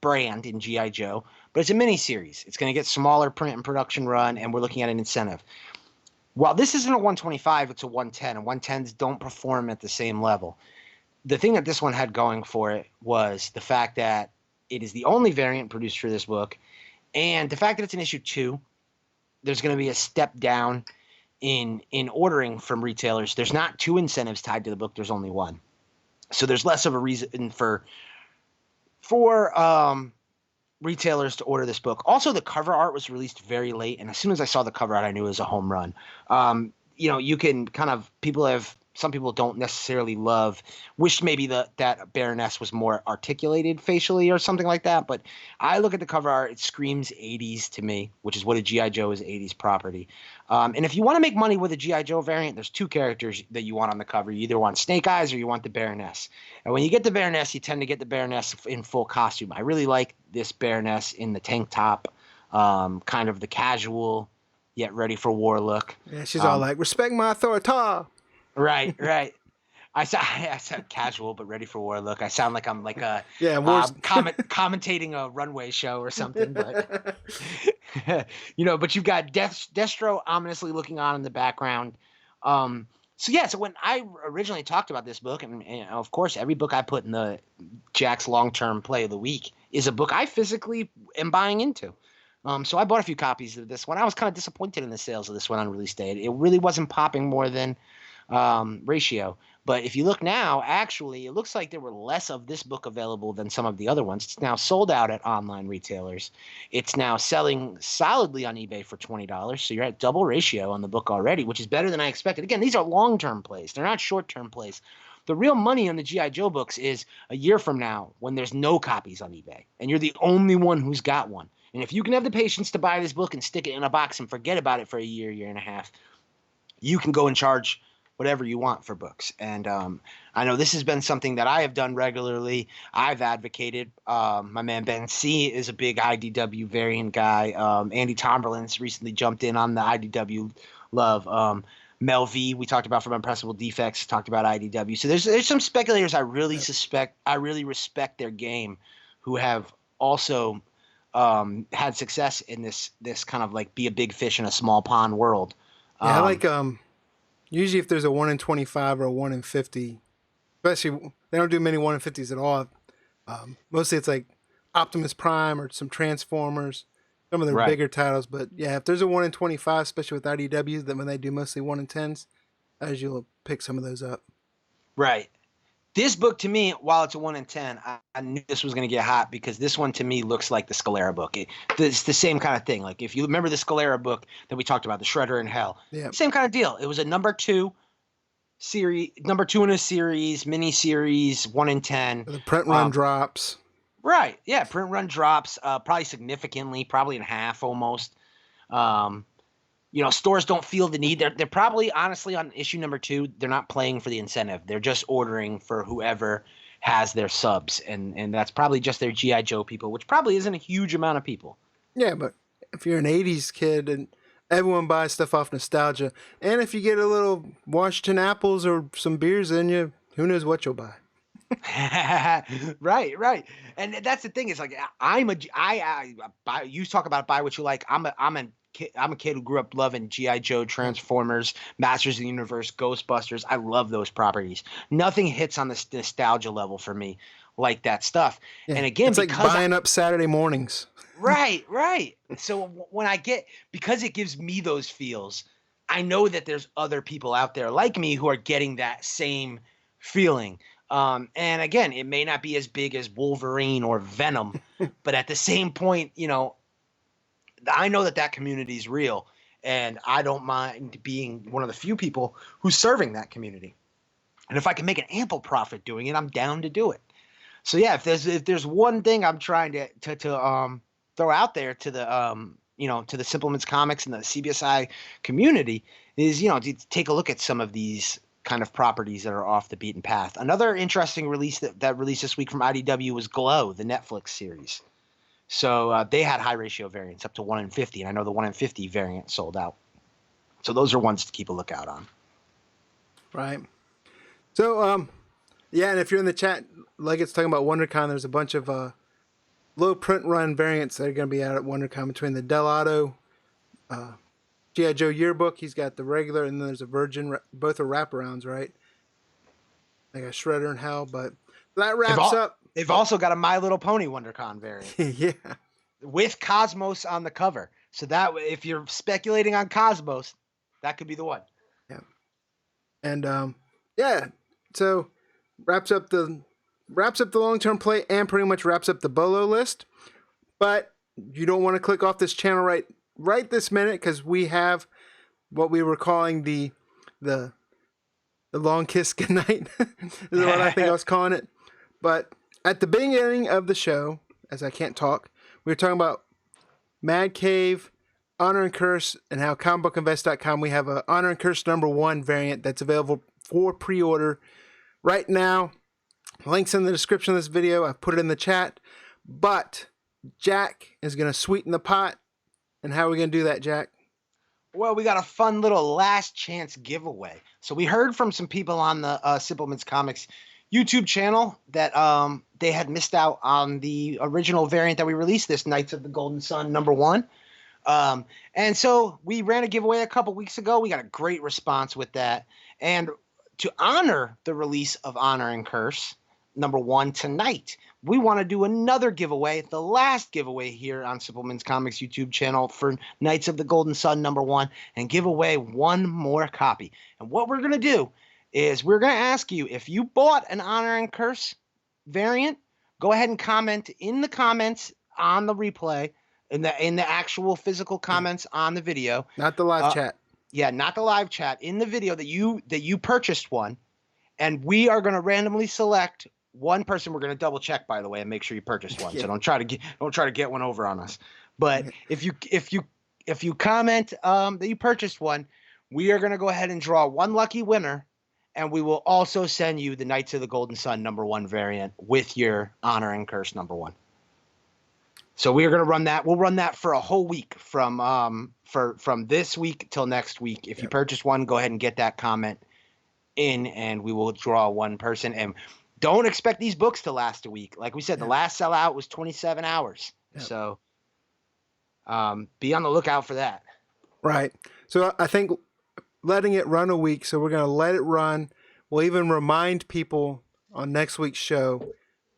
brand in G.I. Joe, but it's a mini series. It's going to get smaller print and production run, and we're looking at an incentive. While this isn't a 125, it's a 110, and 110s don't perform at the same level. The thing that this one had going for it was the fact that it is the only variant produced for this book, and the fact that it's an issue 2. There's going to be a step down in ordering from retailers. There's not 2 incentives tied to the book. There's only 1. So there's less of a reason for retailers to order this book. Also, the cover art was released very late, and as soon as I saw the cover art, I knew it was a home run. You can kind of some people don't necessarily wish maybe that Baroness was more articulated facially or something like that. But I look at the cover art, it screams 80s to me, which is what a G.I. Joe is, 80s property. And if you want to make money with a G.I. Joe variant, there's 2 characters that you want on the cover. You either want Snake Eyes or you want the Baroness. And when you get the Baroness, you tend to get the Baroness in full costume. I really like this Baroness in the tank top, kind of the casual yet ready for war look. Yeah, she's all like, respect my authority. Right. I sound casual but ready for war look. I sound like I'm like commentating a runway show or something. But but you've got Destro ominously looking on in the background. So when I originally talked about this book, and of course every book I put in the Jack's long-term play of the week is a book I physically am buying into. So I bought a few copies of this one. I was kind of disappointed in the sales of this one on release day. It really wasn't popping more than Ratio. But if you look now, actually, it looks like there were less of this book available than some of the other ones. It's now sold out at online retailers. It's now selling solidly on eBay for $20. So you're at double Ratio on the book already, which is better than I expected. Again, these are long-term plays. They're not short-term plays. The real money on the G.I. Joe books is a year from now when there's no copies on eBay and you're the only one who's got one. And if you can have the patience to buy this book and stick it in a box and forget about it for a year and a half, you can go and charge whatever you want for books. And I know this has been something that I have done regularly. I've advocated. My man Ben C is a big IDW variant guy. Andy Tomberlin's recently jumped in on the IDW love. Mel V, we talked about from Impressible Defects, talked about IDW. So there's some speculators I really respect their game, who have also had success in this kind of like be a big fish in a small pond world. Yeah, I like usually if there's a 1 in 25 or a 1 in 50, especially they don't do many 1 in 50s at all. Mostly it's like Optimus Prime or some Transformers, some of their bigger titles. But yeah, if there's a 1 in 25, especially with IDWs, then when they do mostly 1 in 10s, as you'll pick some of those up. Right. This book, to me, while it's a 1 in 10, I knew this was going to get hot because this one, to me, looks like the Scalera book. It's the same kind of thing. Like, if you remember the Scalera book that we talked about, The Shredder in Hell, same kind of deal. It was a number 2 in a series, mini-series, 1 in 10. The print run drops. Right. Yeah, print run drops probably significantly, probably in half almost. Stores don't feel the need. They're probably, honestly, on issue number 2, they're not playing for the incentive. They're just ordering for whoever has their subs. And that's probably just their G.I. Joe people, which probably isn't a huge amount of people. Yeah, but if you're an 80s kid and everyone buys stuff off nostalgia, and if you get a little Washington apples or some beers in you, who knows what you'll buy. Right. And that's the thing. Is like, you talk about buy what you like. I'm a kid who grew up loving G.I. Joe, Transformers, Masters of the Universe, Ghostbusters. I love those properties. Nothing hits on the nostalgia level for me like that stuff. Yeah, and again, it's like buying up Saturday mornings. Right. So because it gives me those feels, I know that there's other people out there like me who are getting that same feeling. And again, it may not be as big as Wolverine or Venom, but at the same point, I know that community is real, and I don't mind being one of the few people who's serving that community. And if I can make an ample profit doing it, I'm down to do it. So yeah, if there's one thing I'm trying to throw out there to the to the Simpleman's comics and the CBSI community is to take a look at some of these kind of properties that are off the beaten path. Another interesting release that released this week from IDW was Glow, the Netflix series. So they had high ratio variants up to 1 in 50, and I know the 1 in 50 variant sold out. So those are ones to keep a lookout on. Right. So yeah, and if you're in the chat, like it's talking about WonderCon, there's a bunch of low print run variants that are going to be out at WonderCon between the Del Auto, G.I. Joe yearbook. He's got the regular, and then there's a Virgin. Both are wraparounds, right? They got Shredder and Hell, but that wraps up. They've also got a My Little Pony WonderCon variant. Yeah. With Cosmos on the cover. So that if you're speculating on Cosmos, that could be the one. Yeah. And yeah, so wraps up the long-term play and pretty much wraps up the Bolo list. But you don't want to click off this channel right this minute, because we have what we were calling the long kiss goodnight is what I think I was calling it. But at the beginning of the show, as I can't talk, we were talking about Mad Cave, Honor and Curse, and how comicbookinvest.com, we have a Honor and Curse #1 variant that's available for pre-order right now. Links in the description of this video. I've put it in the chat. But Jack is going to sweeten the pot. And how are we going to do that, Jack? Well, we got a fun little last chance giveaway. So we heard from some people on the Simpleman's Comics YouTube channel that they had missed out on the original variant that we released, this Knights of the Golden Sun #1. And so we ran a giveaway a couple weeks ago. We got a great response with that. And to honor the release of Honor and Curse #1 tonight, we want to do another giveaway, the last giveaway here on Simpleman's Comics YouTube channel for Knights of the Golden Sun #1, and give away one more copy. And what we're going to do is we're going to ask you, if you bought an Honor and Curse variant, go ahead and comment in the comments on the replay, in the actual physical comments on the video. Not the live chat. Yeah, not the live chat. In the video that you purchased one, and we are going to randomly select one person. We're going to double check, by the way, and make sure you purchased one. Yeah. So don't try to get one over on us. But if you comment that you purchased one, we are going to go ahead and draw one lucky winner, and we will also send you the Knights of the Golden Sun #1 variant with your Honor and Curse #1. So we are going to run that. We'll run that for a whole week from this week till next week. If you purchase one, go ahead and get that comment in, and we will draw one person. And don't expect these books to last a week. Like we said, the last sellout was 27 hours. Yep. So be on the lookout for that. Right. So I think letting it run a week, so we're going to let it run. We'll even remind people on next week's show,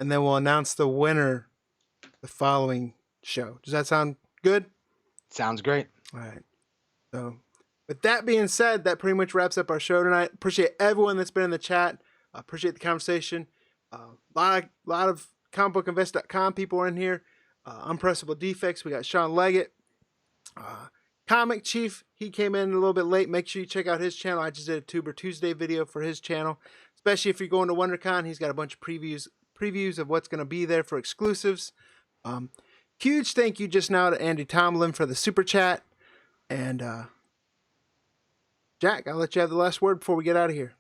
and then we'll announce the winner the following show. Does that sound good? Sounds great. All right. So with that being said, that pretty much wraps up our show tonight. Appreciate everyone that's been in the chat. Appreciate the conversation. Lot of comicbookinvest.com people are in here. Unpressable Defects. We got Sean Leggett. Comic Chief, he came in a little bit late. Make sure you check out his channel. I just did a Tuber Tuesday video for his channel. Especially if you're going to WonderCon, he's got a bunch of previews of what's going to be there for exclusives. Huge thank you just now to Andy Tomlin for the super chat. And Jack, I'll let you have the last word before we get out of here.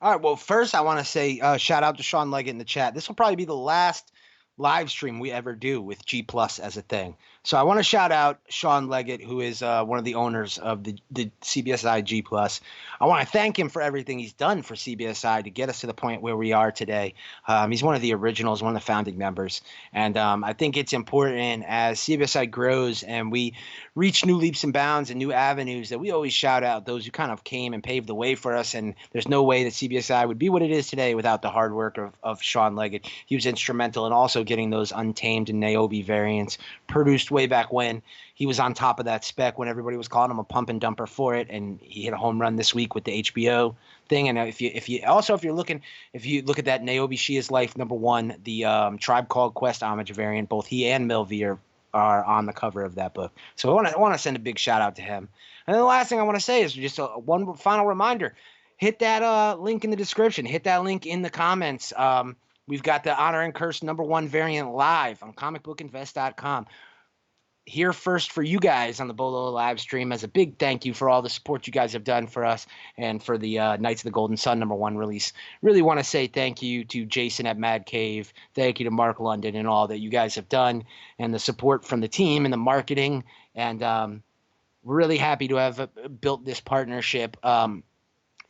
All right. Well, first I want to say shout out to Sean Leggett in the chat. This will probably be the last live stream we ever do with G Plus as a thing. So I want to shout out Sean Leggett, who is one of the owners of the CBSI G Plus. I want to thank him for everything he's done for CBSI to get us to the point where we are today. He's one of the originals, one of the founding members. And I think it's important as CBSI grows and we reach new leaps and bounds and new avenues that we always shout out those who kind of came and paved the way for us. And there's no way that CBSI would be what it is today without the hard work of Sean Leggett. He was instrumental in also getting those Untamed and Niobe variants produced way back when. He was on top of that spec when everybody was calling him a pump and dumper for it, and he hit a home run this week with the HBO thing. And if you look at that Niobe She Is Life #1, the Tribe Called Quest homage variant, both he and Melvir are on the cover of that book. So I want to send a big shout out to him. And then the last thing I want to say is just one final reminder: hit that link in the description, hit that link in the comments. We've got the Honor and Curse #1 variant live on comicbookinvest.com. Here first for you guys on the Bolo live stream as a big thank you for all the support you guys have done for us and for the Knights of the Golden Sun #1 release. Really want to say thank you to Jason at Mad Cave. Thank you to Mark London and all that you guys have done and the support from the team and the marketing. And we're really happy to have built this partnership.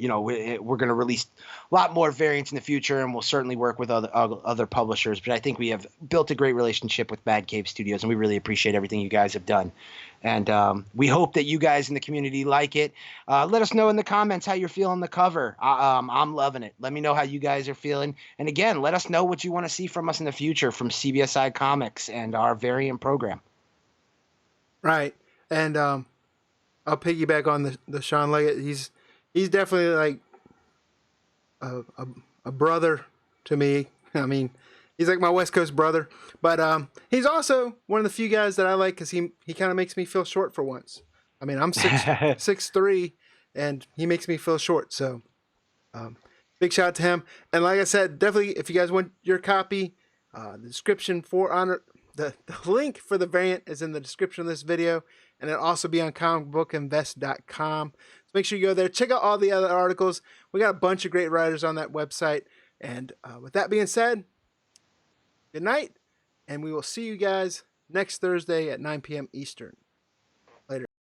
We're going to release a lot more variants in the future, and we'll certainly work with other publishers. But I think we have built a great relationship with Mad Cave Studios, and we really appreciate everything you guys have done. And we hope that you guys in the community like it. Let us know in the comments how you're feeling the cover. I'm loving it. Let me know how you guys are feeling. And again, let us know what you want to see from us in the future from CBSI Comics and our variant program. Right. And I'll piggyback on the Sean Leggett. He's definitely like a brother to me. I mean, he's like my West Coast brother. But he's also one of the few guys that I like because he kind of makes me feel short for once. I mean, I'm 6'3", and he makes me feel short. So big shout out to him. And like I said, definitely if you guys want your copy, the description for Honor, the link for the variant is in the description of this video. And it'll also be on comicbookinvest.com. So make sure you go there. Check out all the other articles. We got a bunch of great writers on that website. And with that being said, good night. And we will see you guys next Thursday at 9 p.m. Eastern.